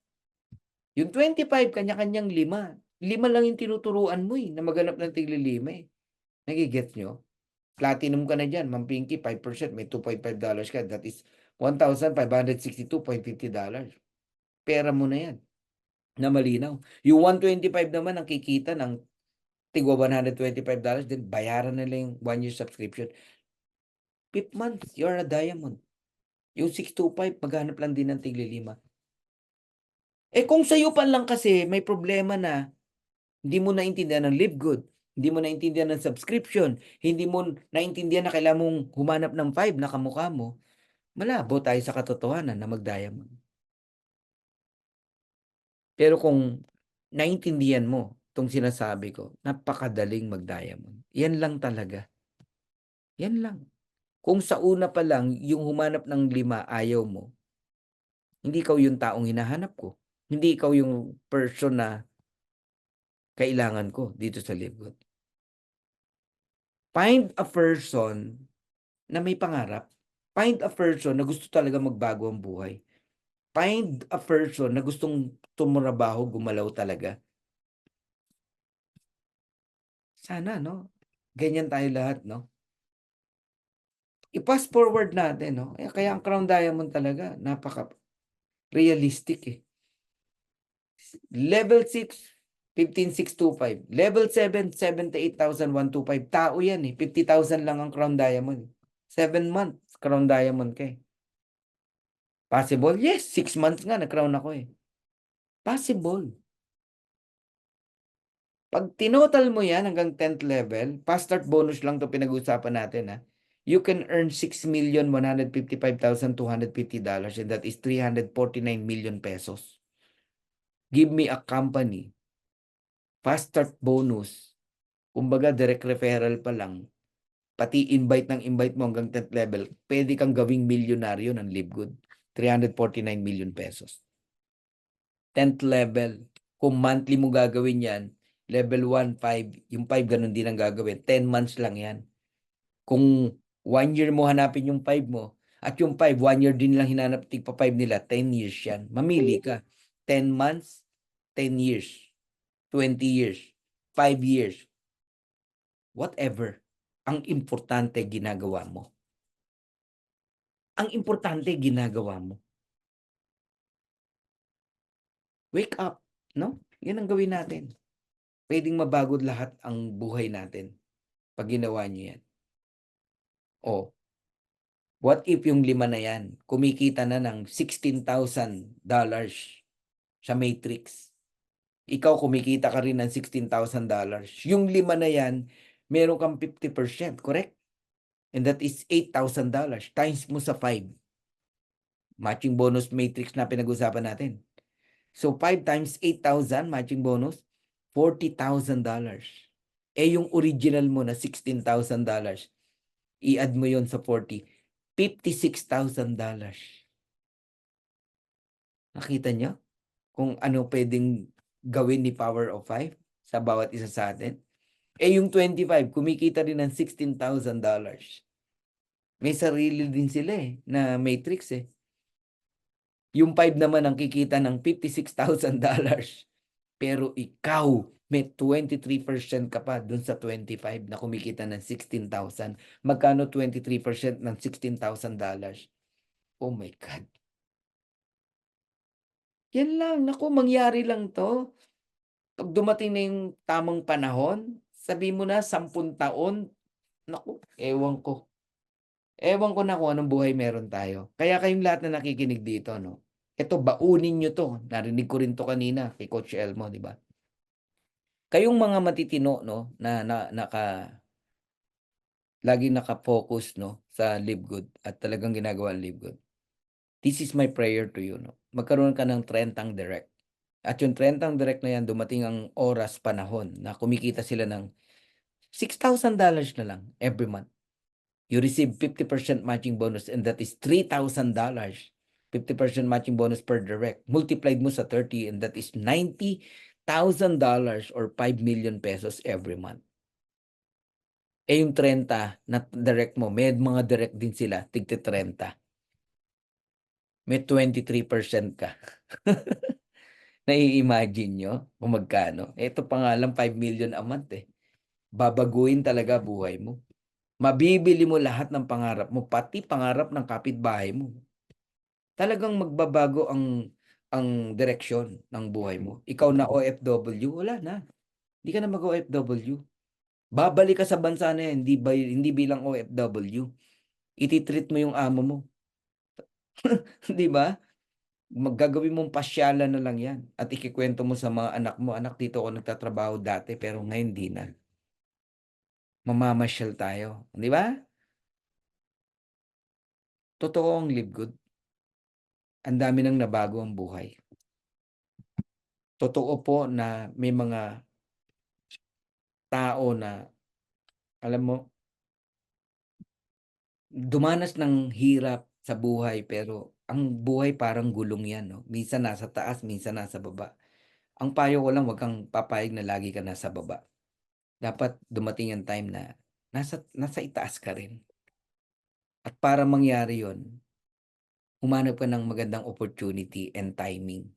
yung 25 kanya-kanyang 5. 5 lang yung tinuturuan mo, eh, na maghanap ng tigli-5, eh. Nage-gets niyo? Platinum ka na diyan, Ma'am Pinky, 5%, may $2.5 ka, that is $1,562.50. Pera mo na 'yan, na malinaw. Yung 125 naman ang kikita ng tigwa $125, then bayaran nila yung 1 year subscription. 5th month, you're a diamond. Yung 625 maghahanap lang din ng tigli-5. Eh, kung sa'yo pa lang kasi may problema na hindi mo naintindihan ng Live Good, hindi mo naintindihan ng subscription, hindi mo naintindihan na kailangan mong humanap ng 5 na kamukha mo, malabo tayo sa katotohanan na mag-diamond. Pero kung naintindihan mo 'tong sinasabi ko, napakadaling mag-diamond. 'Yan lang talaga, 'yan lang. Kung sa una pa lang yung humanap ng 5 ayaw mo, hindi ikaw yung taong hinahanap ko. Hindi ikaw yung person na kailangan ko dito sa Live Good. Find a person na may pangarap. Find a person na gusto talaga magbago ang buhay. Find a person na gustong tumrabaho, gumalaw talaga. Sana 'no, ganyan tayo lahat 'no. I-fast forward natin 'no, kaya ang Crown Diamond talaga napaka-realistic, eh. Level 6, 15,625. Level 7, 78,125. Tao 'yan, eh, 50,000 lang ang Crown Diamond. 7 months Crown Diamond ka, eh. Possible? Yes, 6 months nga nag-crown ako, eh. Possible. 'Pag tinotal mo 'yan hanggang 10th level, fast start bonus lang 'to pinag-usapan natin, you can earn $6,155,250 and that is 349 million pesos. Give me a company, fast start bonus, kumbaga direct referral pa lang, pati invite ng invite mo hanggang 10th level, pwede kang gawing milyonaryo ng Live Good. 349 million pesos. 10th level, kung monthly mo gagawin yan, level 1, 5, yung 5 ganun din ang gagawin. 10 months lang yan. Kung 1 year mo hanapin yung 5 mo, at yung 5, 1 year din lang hinanap, tigpa 5 nila, 10 years yan. Mamili ka. 10 months, 10 years, 20 years, 5 years, whatever. Ang importante, ginagawa mo. Ang importante, ginagawa mo. Wake up, no? Yan ang gawin natin. Pwedeng mabago lahat ang buhay natin pag ginawa nyo yan. O, what if yung 5 na yan, kumikita na ng $16,000 sa Matrix? Ikaw kumikita ka rin ng $16,000. Yung 5 na yan, meron kang 50%, correct? And that is $8,000 times mo sa 5. Matching bonus matrix na pinag-usapan natin. So 5 times 8,000 matching bonus, $40,000. Eh yung original mo na $16,000, i-add mo yon sa 40, $56,000. Nakita nyo kung ano pwedeng gawin ni Power of 5 sa bawat isa sa atin? Eh yung 25, kumikita rin ng $16,000. May sarili din sila na matrix eh. Yung 5 naman ang kikita ng $56,000. Pero ikaw, may 23% ka pa dun sa 25 na kumikita ng 16,000. Magkano 23% ng $16,000? Oh my God. Yan lang. Naku, mangyari lang to. Pag dumating na yung tamang panahon, sabi mo na 10 taon, naku, ewan ko. Ewan ko na kung anong buhay meron tayo. Kaya kayong lahat na nakikinig dito, no? Ito, baunin nyo to. Narinig ko rin to kanina kay Coach Elmo, di ba? Kayong mga matitino, no, laging naka-focus, no, sa Live Good at talagang ginagawa ang Live Good. This is my prayer to you, no. Magkaroon ka ng 30 direct. At yung 30 direct na yan, dumating ang oras, panahon na kumikita sila ng $6,000 na lang every month. You receive 50% matching bonus and that is $3,000. 50% matching bonus per direct. Multiplied mo sa 30 and that is $90,000 or 5 million pesos every month. Eh yung 30 na direct mo, may mga direct din sila, tigti 30. May 23% ka. Nai-imagine nyo kung magkano? Ito pa nga lang 5 million a month eh. Babaguhin talaga buhay mo. Mabibili mo lahat ng pangarap mo, pati pangarap ng kapitbahay mo. Talagang magbabago ang direksyon ng buhay mo. Ikaw na OFW, wala na. Hindi ka na mag-OFW. Babalik ka sa bansa na yan, hindi bilang OFW. Ititreat mo yung amo mo. Di ba? Maggagawin mong pasyalan na lang yan. At ikikwento mo sa mga anak mo, anak, dito ako nagtatrabaho dati, pero ngayon di na. Mamamasyal tayo. Di ba? Totoo ang Live Good. Ang dami nang nabago ang buhay. Totoo po na may mga tao na, alam mo, dumanas ng hirap sa buhay, pero ang buhay parang gulong yan. No? Minsan nasa taas, minsan nasa baba. Ang payo ko lang, wag kang papayag na lagi ka nasa baba. Dapat dumating ang time na nasa itaas ka rin. At para mangyari yon, humanap ka ng magandang opportunity and timing.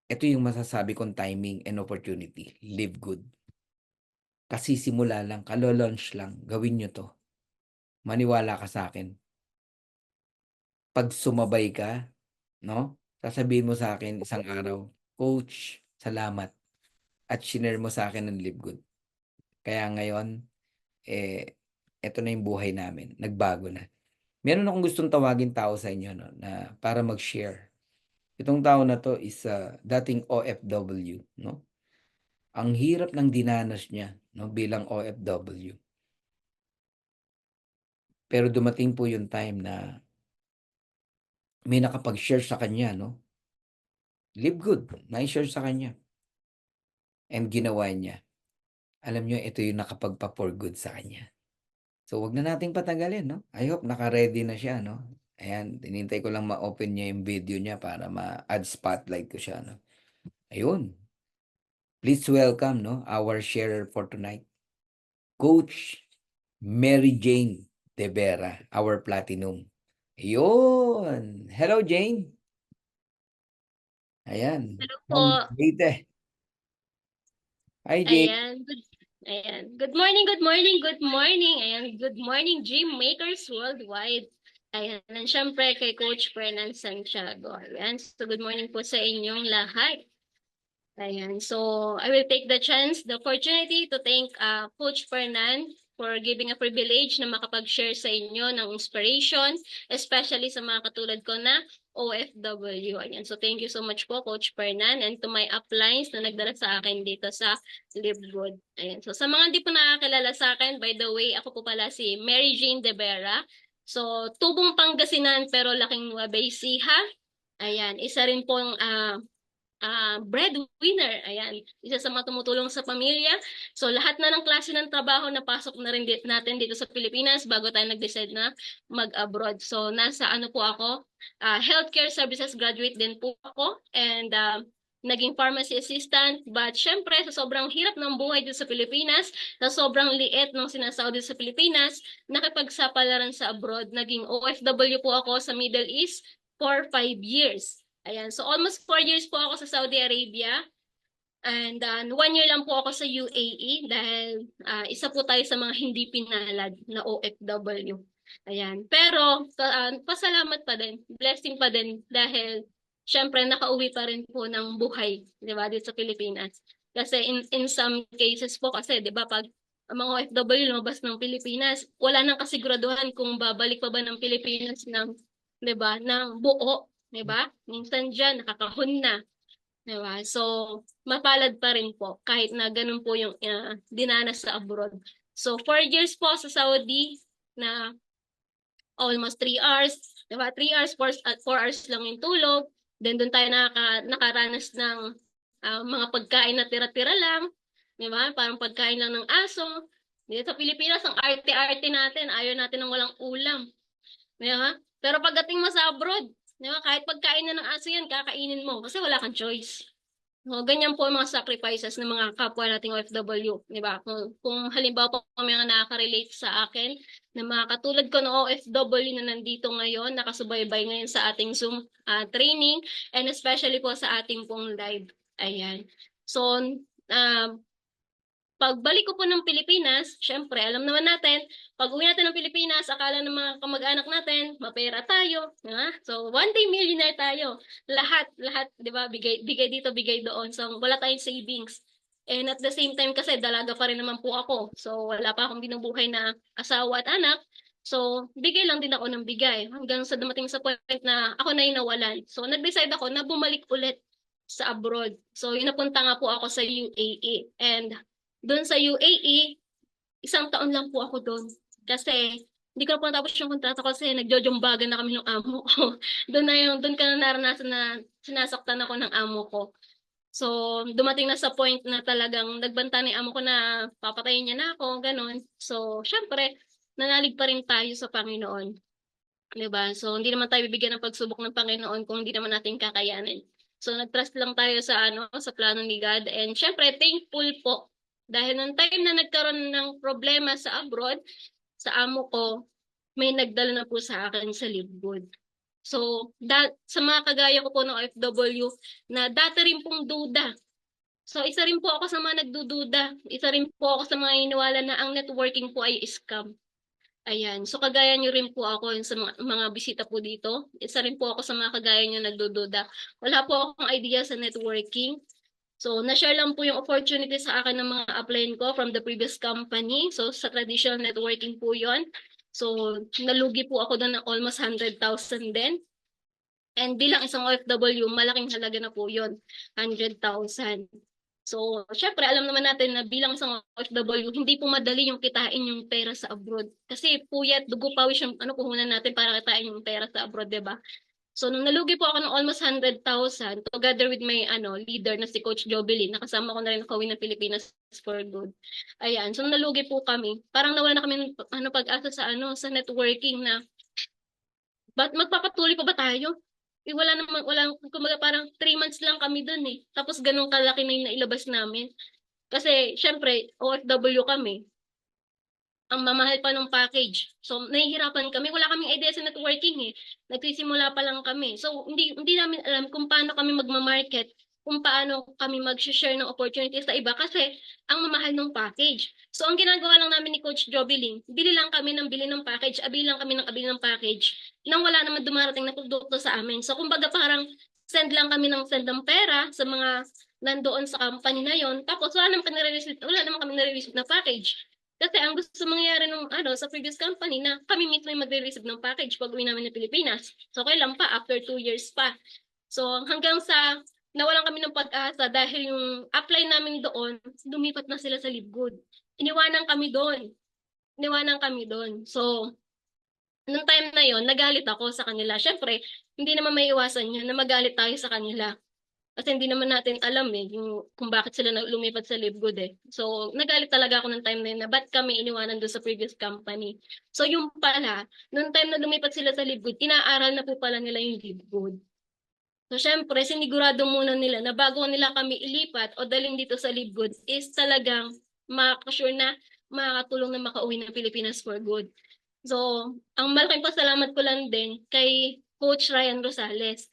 Ito yung masasabi kong timing and opportunity. Live good. Kasi simula lang, kalo-launch lang, gawin nyo to. Maniwala ka sa akin. Pag sumabay ka, no? Sasabihin mo sa akin isang araw, Coach, salamat. At shinare mo sa akin ng Live Good. Kaya ngayon, eto na yung buhay namin. Nagbago na. Meron akong gustong tawagin tao sa inyo, no, na para mag-share. Itong tao na to is dating OFW, no? Ang hirap ng dinanas niya, no, bilang OFW. Pero dumating po yung time na may nakapag-share sa kanya 'no, Live Good, nai-share sa kanya and ginawa niya. Alam niyo ito yung nakapagpa-for good sa kanya. So, wag na nating patagalin 'no. I hope naka-ready na siya 'no. Ayan, hinihintay ko lang ma-open niya yung video niya para ma-add spotlight ko siya 'no. Ayun, please welcome 'no, our sharer for tonight, Coach Mary Jane De Vera, our platinum. Ayun, hello Jane. Ayan, Hello po. from Cavite. Hi Jane. Ayan. Good morning, good morning, good morning. Ayan, good morning, Dream Makers Worldwide. Ayan, and syempre kay Coach Fernan Santiago. Ayan, so good morning po sa inyong lahat. Ayan, so I will take the chance, the opportunity to thank Coach Fernan for giving a privilege na makapag-share sa inyo ng inspiration, especially sa mga katulad ko na OFW. Ayan, so thank you so much po, Coach Fernan, and to my uplines na nagdala sa akin dito sa Live Good. Ayan, so sa mga hindi po nakakilala sa akin, by the way, ako po pala si Mary Jane De Vera. So, tubong Pangasinan pero laking Nueva Ecija. Ayan, isa rin pong breadwinner. Ayan, isa sa mga tumutulong sa pamilya. So lahat na ng klase ng trabaho na pasok na rin natin dito sa Pilipinas bago tayo nag-decide na mag-abroad. So nasa ano po ako, healthcare services graduate din po ako, and naging pharmacy assistant. But syempre sa sobrang hirap ng buhay dito sa Pilipinas, sa sobrang liit ng sinasahod dito sa Pilipinas, nakipagsapalaran sa abroad. Naging OFW po ako sa Middle East for 5 years. Ayan, so almost 4 years po ako sa Saudi Arabia, and 1 year lang po ako sa UAE dahil isa po tayo sa mga hindi pinalad na OFW. Ayan, pero pasalamat pa din, blessing pa din dahil syempre nakauwi pa rin po ng buhay, 'di ba, dito sa Pilipinas. Kasi in some cases po kasi 'di ba pag ang mga OFW lumabas ng Pilipinas, wala nang kasiguraduhan kung babalik pa ba ng Pilipinas ng 'di ba, ng buo. Diba? Minsan dyan, nakakahon na. Diba? So, mapalad pa rin po kahit na ganun po yung dinanas sa abroad. So, 4 years po sa Saudi na almost 3 hours. Diba? 3 hours, 4 hours lang yung tulog. Then, doon tayo nakaranas ng mga pagkain na tira-tira lang. Diba? Parang pagkain lang ng aso. Dito sa Pilipinas, ang arte-arte natin. Ayaw natin ng walang ulam. Diba? Pero pagdating mo sa abroad, diba, kahit pagkain na ng aso yan, kakainin mo kasi wala kang choice. So, ganyan po ang mga sacrifices ng mga kapwa nating OFW. Diba? Kung halimbawa po may mga nakaka-relate sa akin na mga katulad ko na OFW na nandito ngayon, nakasubaybay ngayon sa ating Zoom training, and especially po sa ating pong live. Ayan. So, pagbalik ko po ng Pilipinas, syempre, alam naman natin, pag uwi natin ng Pilipinas, akala ng mga kamag-anak natin, mapera tayo. Diba? So, one day millionaire tayo. Lahat, di ba? Bigay dito, bigay doon. So, wala tayong savings. And at the same time kasi, dalaga pa rin naman po ako. So, wala pa akong binubuhay na asawa at anak. So, bigay lang din ako ng bigay. Hanggang sa dumating sa point na ako na yung nawalan. So, nag-decide ako na bumalik ulit sa abroad. So, yun napunta nga po ako sa UAE. And doon sa UAE, 1 taon lang po ako doon. Kasi hindi ko na po natapos yung kontrata ko kasi nagjojombagan na kami ng amo ko. Doon ka na naranasan na sinasaktan ako ng amo ko. So, dumating na sa point na talagang nagbanta ni amo ko na papatayin niya na ako, ganun. So, syempre, nanalig pa rin tayo sa Panginoon. Diba? So, hindi naman tayo bibigyan ng pagsubok ng Panginoon kung hindi naman natin kakayanin. So, nag-trust lang tayo sa sa plano ni God. And syempre, thankful po. Dahil nung time na nagkaroon ng problema sa abroad, sa amo ko, may nagdala na po sa akin sa Live Good. So, sa mga kagaya ko po ng OFW, na dati rin pong duda. So, isa rin po ako sa mga nagdududa. Isa rin po ako sa mga iniwala na ang networking po ay scam. Ayan. So, kagaya nyo rin po ako sa mga bisita po dito. Isa rin po ako sa mga kagaya nyo nagdududa. Wala po akong idea sa networking. So, na-share lang po yung opportunity sa akin ng mga upline ko from the previous company. So, sa traditional networking po yon. So, nalugi po ako doon ng almost 100,000 din. And bilang isang OFW, malaking halaga na po yon, 100,000. So, syempre, alam naman natin na bilang isang OFW, hindi po madali yung kitain yung pera sa abroad. Kasi puyat, dugo, pawis yung puhunan natin para kitain yung pera sa abroad, di ba? So, nung nalugi po ako ng almost 100,000, together with my leader na si Coach Jobelin, nakasama ko na rin nakauwi ng Pilipinas for good. Ayan, so nung nalugi po kami, parang nawala na kami ng pag-asa sa networking na, magpapatuloy pa ba tayo? Wala naman, kumbaga parang 3 months lang kami dun eh. Tapos ganun kalaki na yung nailabas namin. Kasi, syempre, OFW kami, ang mamahal pa ng package. So, nahihirapan kami. Wala kaming idea sa networking eh. Nagsisimula pa lang kami. So, hindi namin alam kung paano kami magma-market, kung paano kami mag-share ng opportunities sa iba kasi ang mamahal ng package. So, ang ginagawa lang namin ni Coach Jobeling, bili lang kami ng bili ng package, abili lang kami ng abili ng package, nang wala naman dumarating na produkto sa amin. So, kumbaga parang send lang kami ng send ng pera sa mga nandoon sa company na yon. Tapos, wala naman kami nare-receive na package. Kasi ang gusto mangyari nung sa previous company na kami mismo yung magre-receive ng package pag uwi namin ng Pilipinas. So kailan pa after 2 years pa. So hanggang sa nawalan kami ng pag-asa dahil yung apply namin doon, lumipat na sila sa Libgood. Iniwanan kami doon. So nung time na yon, nagalit ako sa kanila. Syempre, hindi naman may iwasan yun na magalit tayo sa kanila. Kasi hindi naman natin alam kung bakit sila lumipat sa Libgood eh. So, nagalit talaga ako ng time na yun na ba't kami iniwanan doon sa previous company. So, yung pala, nung time na lumipat sila sa Libgood, inaaral na po pala nila yung Libgood. So, syempre, sinigurado muna nila na bago nila kami ilipat o dalhin dito sa Libgood is talagang makakasure na makakatulong na makauwi ng Pilipinas for good. So, ang malaking pasalamat ko lang din kay Coach Ryan Rosales.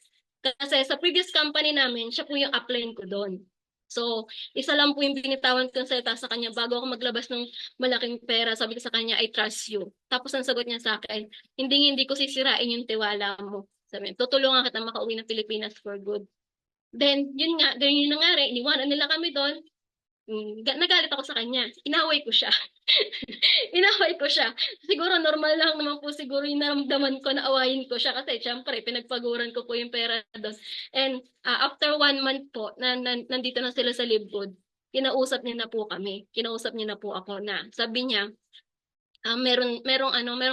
Kasi sa previous company namin, siya po yung upline ko doon. So, isa lang po yung binitawan kong salita sa kanya bago ako maglabas ng malaking pera. Sabi ko sa kanya, I trust you. Tapos ang sagot niya sa akin, hindi ko sisirain yung tiwala mo. Sabi niya, tutulungan kita makauwi ng Pilipinas for good. Then, ganyan yung nangyari. Iniwanan nila kami doon. Nagalit ako sa kanya. Inaway ko siya. Siguro normal lang naman po siguro yung naramdaman ko na awayin ko siya kasi syempre pinagpaguran ko po yung pera doon. And after 1 month po na nandito na sila sa Libgood, kinausap niya na po kami. Kinausap niya na po ako na sabi niya, meron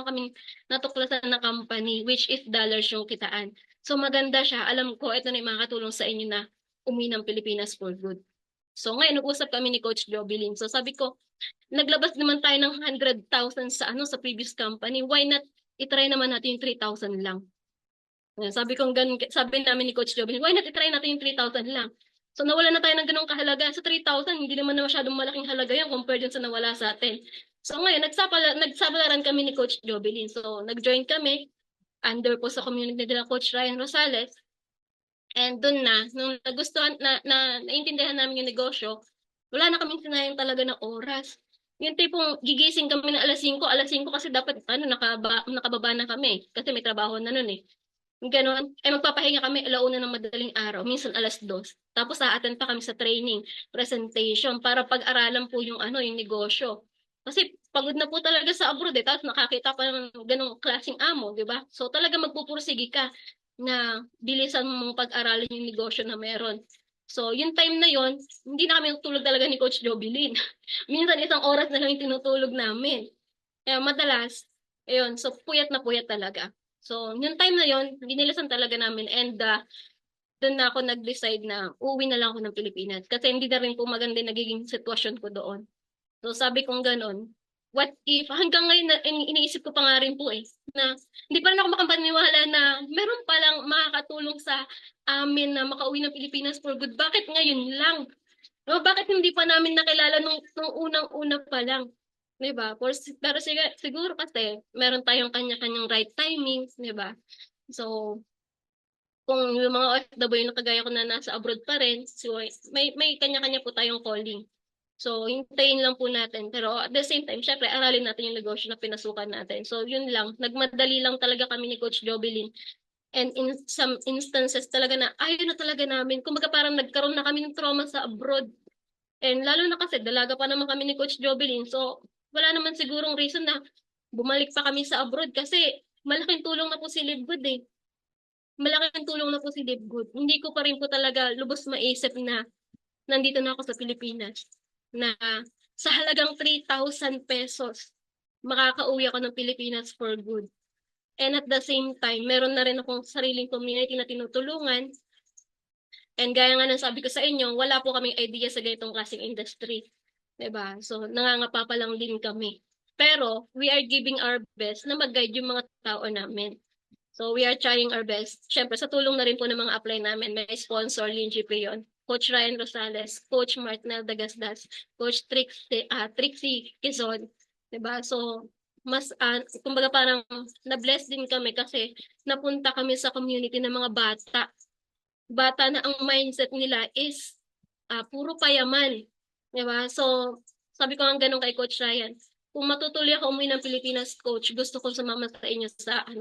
kaming natuklasan na company which is dollars yung kitaan. So maganda siya. Alam ko ito na yung makakatulong sa inyo na umuwi ng Pilipinas for good. So ngayon nag-usap kami ni Coach Jobeling. So sabi ko, naglabas naman tayo ng 100,000 sa previous company. Why not i-try naman natin yung 3,000 lang? Sabi namin ni Coach Jobeling, why not i-try natin yung 3,000 lang? So nawala na tayo ng ganong kahalaga. Sa 3,000, hindi naman na masyadong malaking halaga yan compared dun sa nawala sa atin. So ngayon, nagsapalaran kami ni Coach Jobeling. So nag-join kami under po sa community nila Coach Ryan Rosales. And doon nung nagustuhan, naintindihan namin yung negosyo, wala na kaming sinayang talaga ng oras. Yung tipong gigising kami ng alas 5 kasi dapat nakababa na kami kasi may trabaho na nun eh. Ganon, magpapahinga kami alauna ng madaling araw, minsan alas 2. Tapos a-attend pa kami sa training, presentation para pag-aralan po yung negosyo. Kasi pagod na po talaga sa abroad eh, tapos nakakita pa ng ganong klaseng amo, di ba? So talaga magpupursige ka na bilisan mong pag-aralin yung negosyo na meron. So, yung time na yon, hindi na kami tutulog talaga ni Coach Jobeling. Minsan 1 oras na lang yung tinutulog namin. Kaya madalas, ayun, so puyat na puyat talaga. So, yung time na yon, binilisan talaga namin and doon na ako nag-decide na uuwi na lang ako ng Pilipinas kasi hindi na rin po maganda yung nagiging sitwasyon ko doon. So, sabi kong ganon, what if, hanggang ngayon iniisip ko pa nga rin po na hindi pa rin ako makapaniwala na meron palang makakatulong sa amin na makauwi ng Pilipinas for good. Bakit ngayon lang? No, bakit hindi pa namin nakilala nung unang-una pa lang? Diba? Pero siguro kasi meron tayong kanya-kanyang right timings, diba? So, kung yung mga OFW na kagaya ko na nasa abroad pa rin, so may kanya-kanya po tayong calling. So, hintayin lang po natin. Pero at the same time, syempre, aralin natin yung negosyo na pinasukan natin. So, yun lang. Nagmadali lang talaga kami ni Coach Jobeling. And in some instances talaga na ayaw na talaga namin. Kumbaga parang nagkaroon na kami ng trauma sa abroad. And lalo na kasi, dalaga pa naman kami ni Coach Jobeling. So, wala naman sigurong reason na bumalik pa kami sa abroad kasi malaking tulong na po si Libgood eh. Malaking tulong na po si Libgood. Hindi ko pa rin po talaga lubos maisip na nandito na ako sa Pilipinas na sa halagang 3,000 pesos, makakauwi ako ng Pilipinas for good. And at the same time, meron na rin akong sariling community na tinutulungan. And gaya nga ng sabi ko sa inyo, wala po kaming idea sa ganitong klaseng industry. 'Di ba? So, nangangapa pa lang din kami. Pero, we are giving our best na mag-guide yung mga tao namin. So, we are trying our best. Siyempre, sa tulong na rin po ng mga apply namin, may sponsor, Linji Peyon, Coach Ryan Rosales, Coach Martinel Dagasdas, Coach Trixie Quezon. 'Di ba? So, kumbaga parang na-bless din kami kasi napunta kami sa community ng mga bata. Bata na ang mindset nila is puro payaman. 'Di ba? So, sabi ko nga ganun kay Coach Ryan, kung matutuloy ako umuwi ng Pilipinas, Coach, gusto ko sumama sa inyo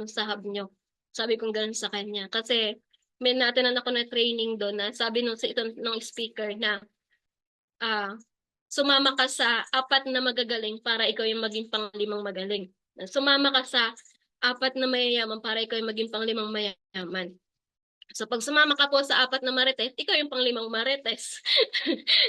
sa hub nyo. Sabi ko ganun sa kanya. Kasi may natin ako na training doon na sabi nung speaker na sumama ka sa 4 na magagaling para ikaw yung maging pang-5 magaling. Sumama ka sa 4 na mayayaman para ikaw yung maging pang-5 mayayaman. So pag sumama ka po sa 4 na marites, ikaw yung pang-5 marites.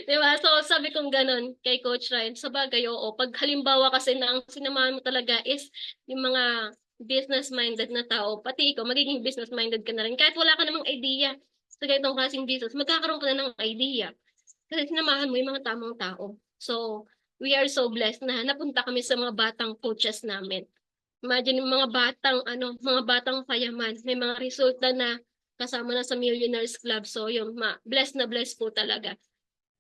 Di ba? So sabi kong ganun kay Coach Ryan, sa bagay, oo. Pag halimbawa kasi na ang sinamahan mo talaga is yung mga business-minded na tao, pati ikaw, magiging business-minded ka na rin. Kahit wala ka namang idea sa ganitong klaseng business, magkakaroon ka na ng idea. Kasi sinamahan mo yung mga tamang tao. So, we are so blessed na napunta kami sa mga batang coaches namin. Imagine yung mga batang payaman, may mga resulta na kasama na sa Millionaires Club. So, yung blessed na blessed po talaga.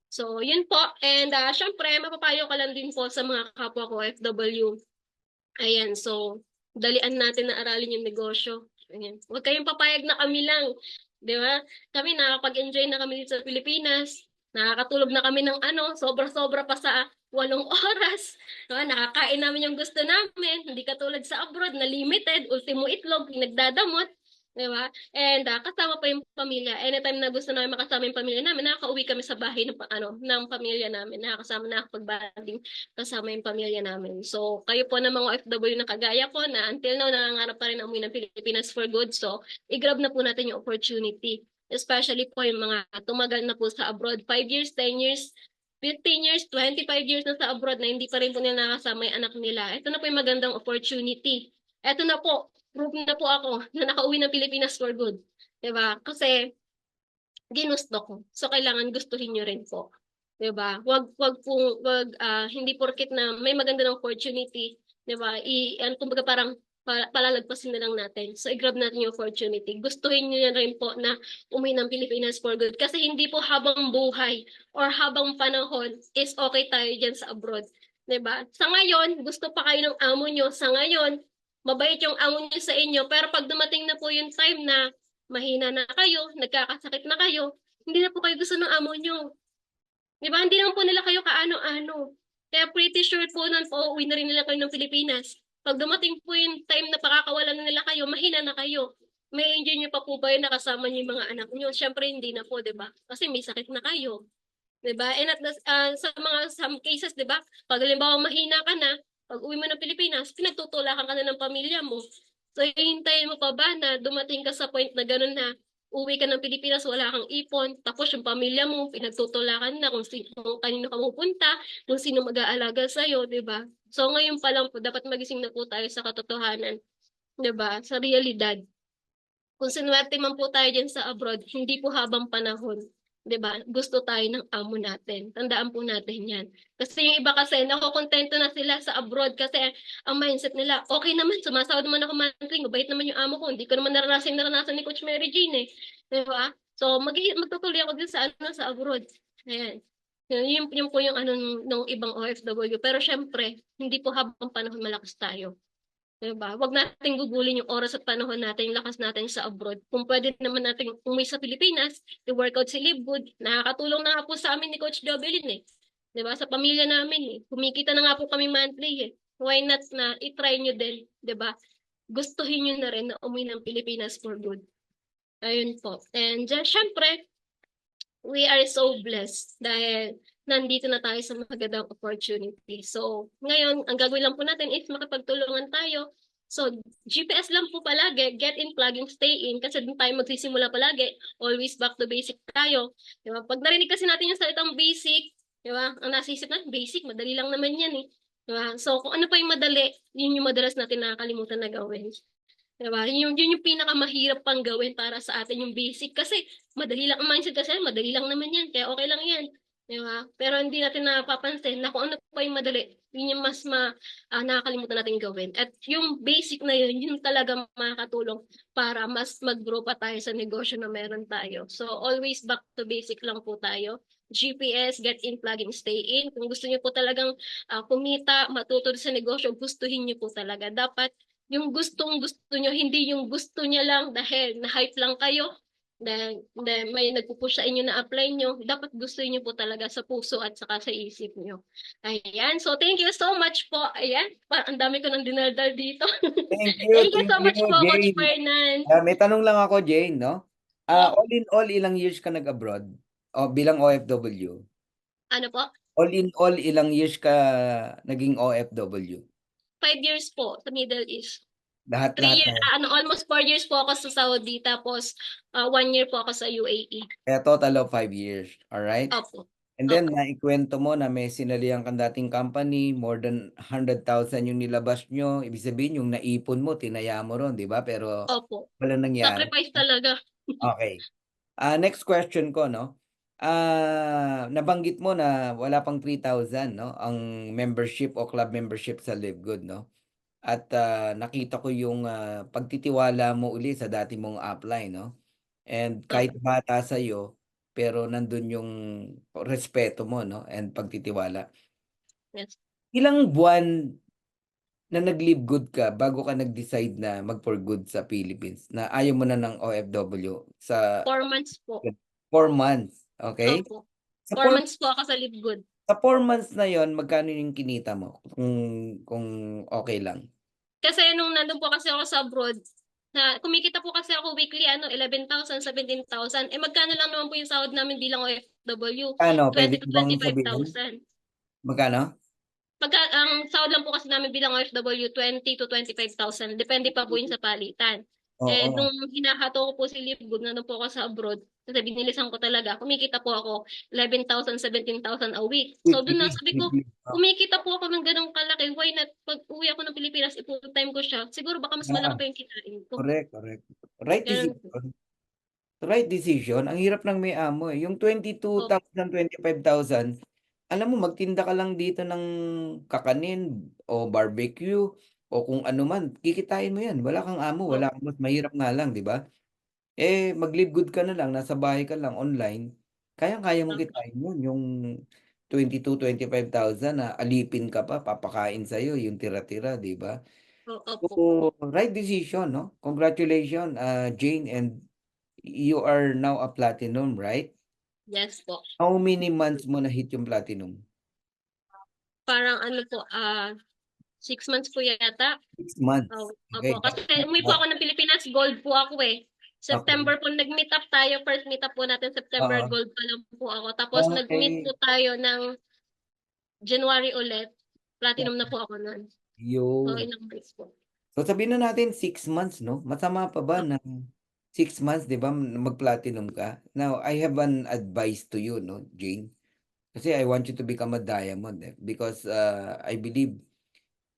So, yun po. And syempre, mapapayo ka lang din po sa mga kapwa ko FW. Ayan, so, dalian natin na aralin yung negosyo. Ayan. Huwag kayong papayag na kami lang. Di ba? Kami nakakapag-enjoy na kami dito sa Pilipinas. Nakakatulog na kami ng sobra-sobra pa sa 8 oras. Diba? Nakakain namin yung gusto namin. Hindi katulad sa abroad na limited, ultimo itlog, nagdadamot. Diba? And kasama pa yung pamilya. Anytime na gusto namin makasama yung pamilya namin, nakaka-uwi kami sa bahay ng pamilya namin. Nakakapag-banding kasama yung pamilya namin. So, kayo po na mga OFW na kagaya ko na until now nangangarap pa rin na umuwi ng Pilipinas for good. So, i-grab na po natin yung opportunity. Especially po yung mga tumagal na po sa abroad, 5 years, 10 years, 15 years, 25 years na sa abroad na hindi pa rin po nila nakasama yung anak nila. Ito na po yung magandang opportunity. Ito na po, proof na po ako na nakauwi ng Pilipinas for good. Diba? Kasi ginusto ko. So, kailangan gustuhin nyo rin po. Diba? Hindi porket na may maganda ng opportunity, diba? Kumbaga parang palalagpasin na lang natin. So, i-grab natin yung opportunity. Gustuhin nyo rin po na umuwi ng Pilipinas for good. Kasi hindi po habang buhay or habang panahon is okay tayo dyan sa abroad. Diba? Sa ngayon, gusto pa kayo ng amo nyo. Sa ngayon, mabait yung amo nyo sa inyo. Pero pag dumating na po yung time na mahina na kayo, nagkakasakit na kayo, hindi na po kayo gusto ng amo nyo. Diba? Hindi naman po nila kayo kaano-ano. Kaya pretty sure po nun po, uwi na rin nila kayo ng Pilipinas. Pag dumating po yung time na pakakawalan na nila kayo, mahina na kayo. May enjoy nyo pa po ba yun nakasama nyo yung mga anak nyo? Siyempre hindi na po, diba? Kasi may sakit na kayo. Diba? And some cases, diba? Pag halimbawa mahina ka na, pag uwi mo ng Pilipinas, pinagtutulakan ka na ng pamilya mo. So, hihintayin mo pa ba na dumating ka sa point na gano'n na uwi ka ng Pilipinas, wala kang ipon, tapos yung pamilya mo, pinagtutulakan na kung kanino ka pupunta, kung sino mag-aalaga sa'yo, di ba? So, ngayon pa lang po, dapat magising na po tayo sa katotohanan, di ba? Sa realidad. Kung sinuwerte man po tayo dyan sa abroad, hindi po habang panahon. 'Di ba? Gusto tayo ng amo natin. Tandaan po natin 'yan. Kasi yung iba kasi nakokontento na sila sa abroad kasi ang mindset nila, okay naman, sumasahod naman ako monthly, mabait naman yung amo ko. Hindi ko naman naranasan ni Coach Mary Jane eh. 'Di ba? So magtutuloy ako din sa abroad. Ayan. Yun po yung nung ibang OFW. Pero syempre, hindi po habang panahon malakas tayo. Diba? Huwag nating gugulin yung oras at panahon natin, yung lakas natin sa abroad. Kung pwede naman natin umuwi sa Pilipinas, i-workout si Live Good. Nakakatulong na nga po sa amin ni Coach Jobelin eh. Diba? Sa pamilya namin eh. Kumikita na nga po kami monthly eh. Why not na i-try nyo din, diba? Gustuhin nyo na rin na umuwi ng Pilipinas for good. Ayun po. And syempre, we are so blessed dahil nandito na tayo sa magandang opportunity. So, ngayon, ang gagawin lang po natin is makipagtulungan tayo So, GPS lang po palagi, get in, plug in, stay in, kasi doon tayo magsisimula palagi. Always back to basic tayo. Di ba? Pag narinig kasi natin yung salitang basic, di ba? Ang nasa isip natin, basic, madali lang naman yan eh. Di ba? So, kung ano pa yung madali, yun yung madalas natin nakakalimutan na gawin. Diba? Yun yung pinakamahirap pang gawin para sa atin yung basic. Kasi madali lang, ang mindset kasi, madali lang naman yan. Kaya okay lang yan. Diba? Pero hindi natin napapansin na kung ano pa yung madali. Yun yung mas nakakalimutan natin gawin. At yung basic na yun, yun talaga makakatulong para mas mag-grow pa tayo sa negosyo na meron tayo. So always back to basic lang po tayo. GPS, get in, plug in, stay in. Kung gusto niyo po talagang kumita, matuto sa negosyo, gustuhin niyo po talaga. Dapat yung gustong-gusto nyo, hindi yung gusto niya lang dahil na-hype lang kayo, dahil may nagpupush sa inyo na apply nyo, dapat gusto niyo po talaga sa puso at saka sa isip nyo. Ayan, so thank you so much po. Ayan, ang dami ko nang dinaldal dito. Thank you Thank so you, much po, Coach Jane. Fernan. May tanong lang ako, Jane, no? Po, All in all, ilang years ka nag-abroad? O bilang OFW? ano po? All in all, ilang years ka naging OFW? 5 years po sa Middle East. Lahat-lahat na yan. Almost 4 years po ako sa Saudi, tapos 1 year po ako sa UAE. Kaya total of 5 years. Alright? Opo. And then, Opo. naikwento mo na may sinalihan kang dating company, more than 100,000 yung nilabas nyo. Ibig sabihin, yung naipon mo, tinaya mo ron, di ba? Pero Opo. wala nangyari. Sacrifice talaga. Okay. Next question ko, no? Nabanggit mo na wala pang 3,000, no? Ang membership o club membership sa Live Good, no? At nakita ko yung pagtitiwala mo uli sa dati mong upline, no? And kahit Opo. bata sa'yo, pero nandun yung respeto mo, no? And pagtitiwala. Yes. Ilang buwan na nag-live good ka bago ka nag-decide na mag-for good sa Philippines? Na ayaw mo na ng OFW sa 4 months po. 4 months, okay? Opo. Sa 4 4 months po ako sa Live Good. sa 4 months na yon, magkano yung kinita mo? Kung okay lang. Kasi nung nandun po kasi ako sa abroad, kumikita po kasi ako weekly, 11,000, 17,000. Eh magkano lang naman po yung sahod namin bilang OFW? Ano, pwede 20 to mo bang sabihin? 25,000. Magkano? Ang sahod lang po kasi namin bilang OFW, 20 to 25,000. Depende pa po yun sa palitan. Eh, Oo. nung hinahato ko po si Live Good, nandun po ako sa abroad, kasi binilisan ko talaga, kumikita po ako 11,000, 17,000 a week. So, doon na sabi ko, Weekly. kumikita po ako ng ganong kalaki, why not? Pag uwi ako ng Pilipinas, i-full time ko siya, siguro baka mas malaki Yeah, pa yung kinain ko. correct, correct. Right Ganun po. decision. Right decision. Ang hirap ng may amo eh. Yung Opo. 22,000, 25,000, alam mo, magtinda ka lang dito ng kakanin o barbecue o kung ano man, kikitain mo yan. Wala kang amo, Opo. wala kang mas mahirap nga lang, di ba? Mag-live good ka na lang, nasa bahay ka lang online, kayang-kaya mong kitain yun. Yung 22,000, 25,000 na alipin ka pa, papakain sa'yo, yung tira-tira, di ba? Opo. So, right decision, no? Congratulations, Jane, and you are now a platinum, right? Yes po. How many months mo na hit yung platinum? Parang 6 months po yata. 6 months. Oh, Okay. opo. Kasi umuwi po ako ng Pilipinas, gold po ako eh. Okay. September po nag-meet up tayo. First meet up po natin, September, Oo. gold pa lang po ako. Tapos nag-meet Okay. po tayo ng January ulit. Platinum na po ako nun. So, Yun. ilang months po. So, sabihin na natin 6 months, no? Masama pa ba na 6 months, di ba, mag-platinum ka? Now, I have an advice to you, no, Jane? Kasi I want you to become a diamond because I believe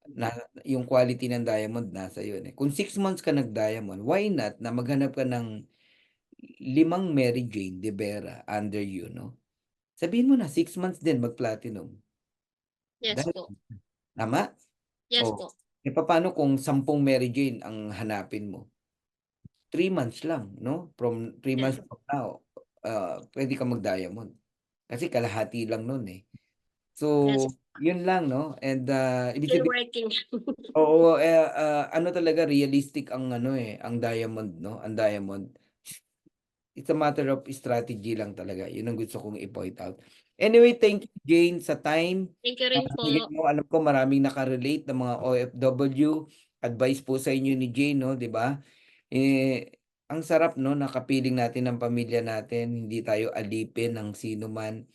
na yung quality ng diamond nasa yun eh. Kung 6 months ka nag-diamond, why not na maghanap ka ng 5 Mary Jane de Vera under you, no? Sabihin mo na 6 months din mag-platinum. Yes Dahil, po. tama? Yes O, po. paano kung 10 Mary Jane ang hanapin mo? 3 months lang, no? From 3 Yes. months from now, pwede ka mag-diamond. Kasi kalahati lang nun eh. So, Yes. yun lang, no? And ibig Still sabihin, working. oo, ano talaga realistic ang ano eh, ang diamond, no? Ang diamond. It's a matter of strategy lang talaga. Yun ang gusto kong i-point out. Anyway, thank you, Jane, sa time. Thank you rin po. Bigay mo, alam ko maraming nakarelate ng mga OFW. Advice po sa inyo ni Jane, no? 'Di ba? Ang sarap, no? Nakapiling natin ng pamilya natin. Hindi tayo alipin ng sino man.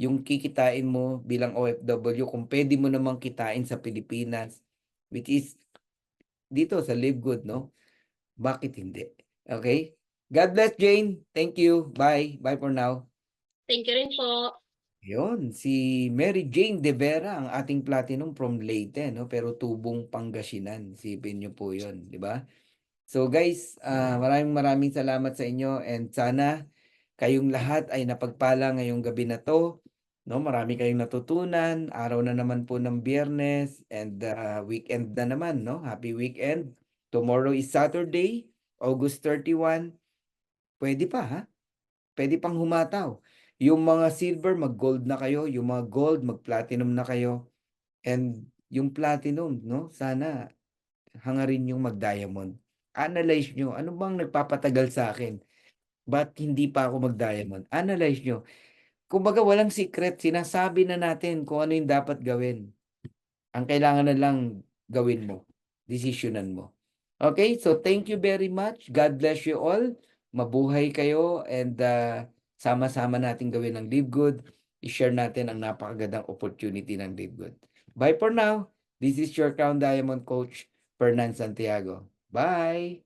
Yung kikitain mo bilang OFW, kung pwede mo namang kitain sa Pilipinas, which is dito sa Live Good, no? Bakit hindi? Okay? God bless, Jane. Thank you. Bye. Bye for now. Thank you rin po. Yun, si Mary Jane De Vera, ang ating platinum from Leyte, no? Pero tubong Pangasinan. Sipin niyo po yun, di ba? So guys, maraming salamat sa inyo and sana kayong lahat ay napagpala ngayong gabi na to. No, marami kayong natutunan. Araw na naman po ng Biyernes and weekend na naman, no? Happy weekend. Tomorrow is Saturday, August 31. Pwede pa, ha? Pwede pang humataw. Yung mga silver, mag-gold na kayo. Yung mga gold, mag-platinum na kayo. And yung platinum, no? Sana hangarin yung mag-diamond. Analyze nyo, ano bang nagpapatagal sa akin? Ba't hindi pa ako mag-diamond? Analyze nyo. Kumbaga walang secret, sinasabi na natin kung ano yung dapat gawin. Ang kailangan na lang gawin mo, desisyonan mo. Okay, so thank you very much. God bless you all. Mabuhay kayo and sama-sama natin gawin ang Live Good. I-share natin ang napakagandang opportunity ng Live Good. Bye for now. This is your Crown Diamond Coach, Fernan Santiago. Bye!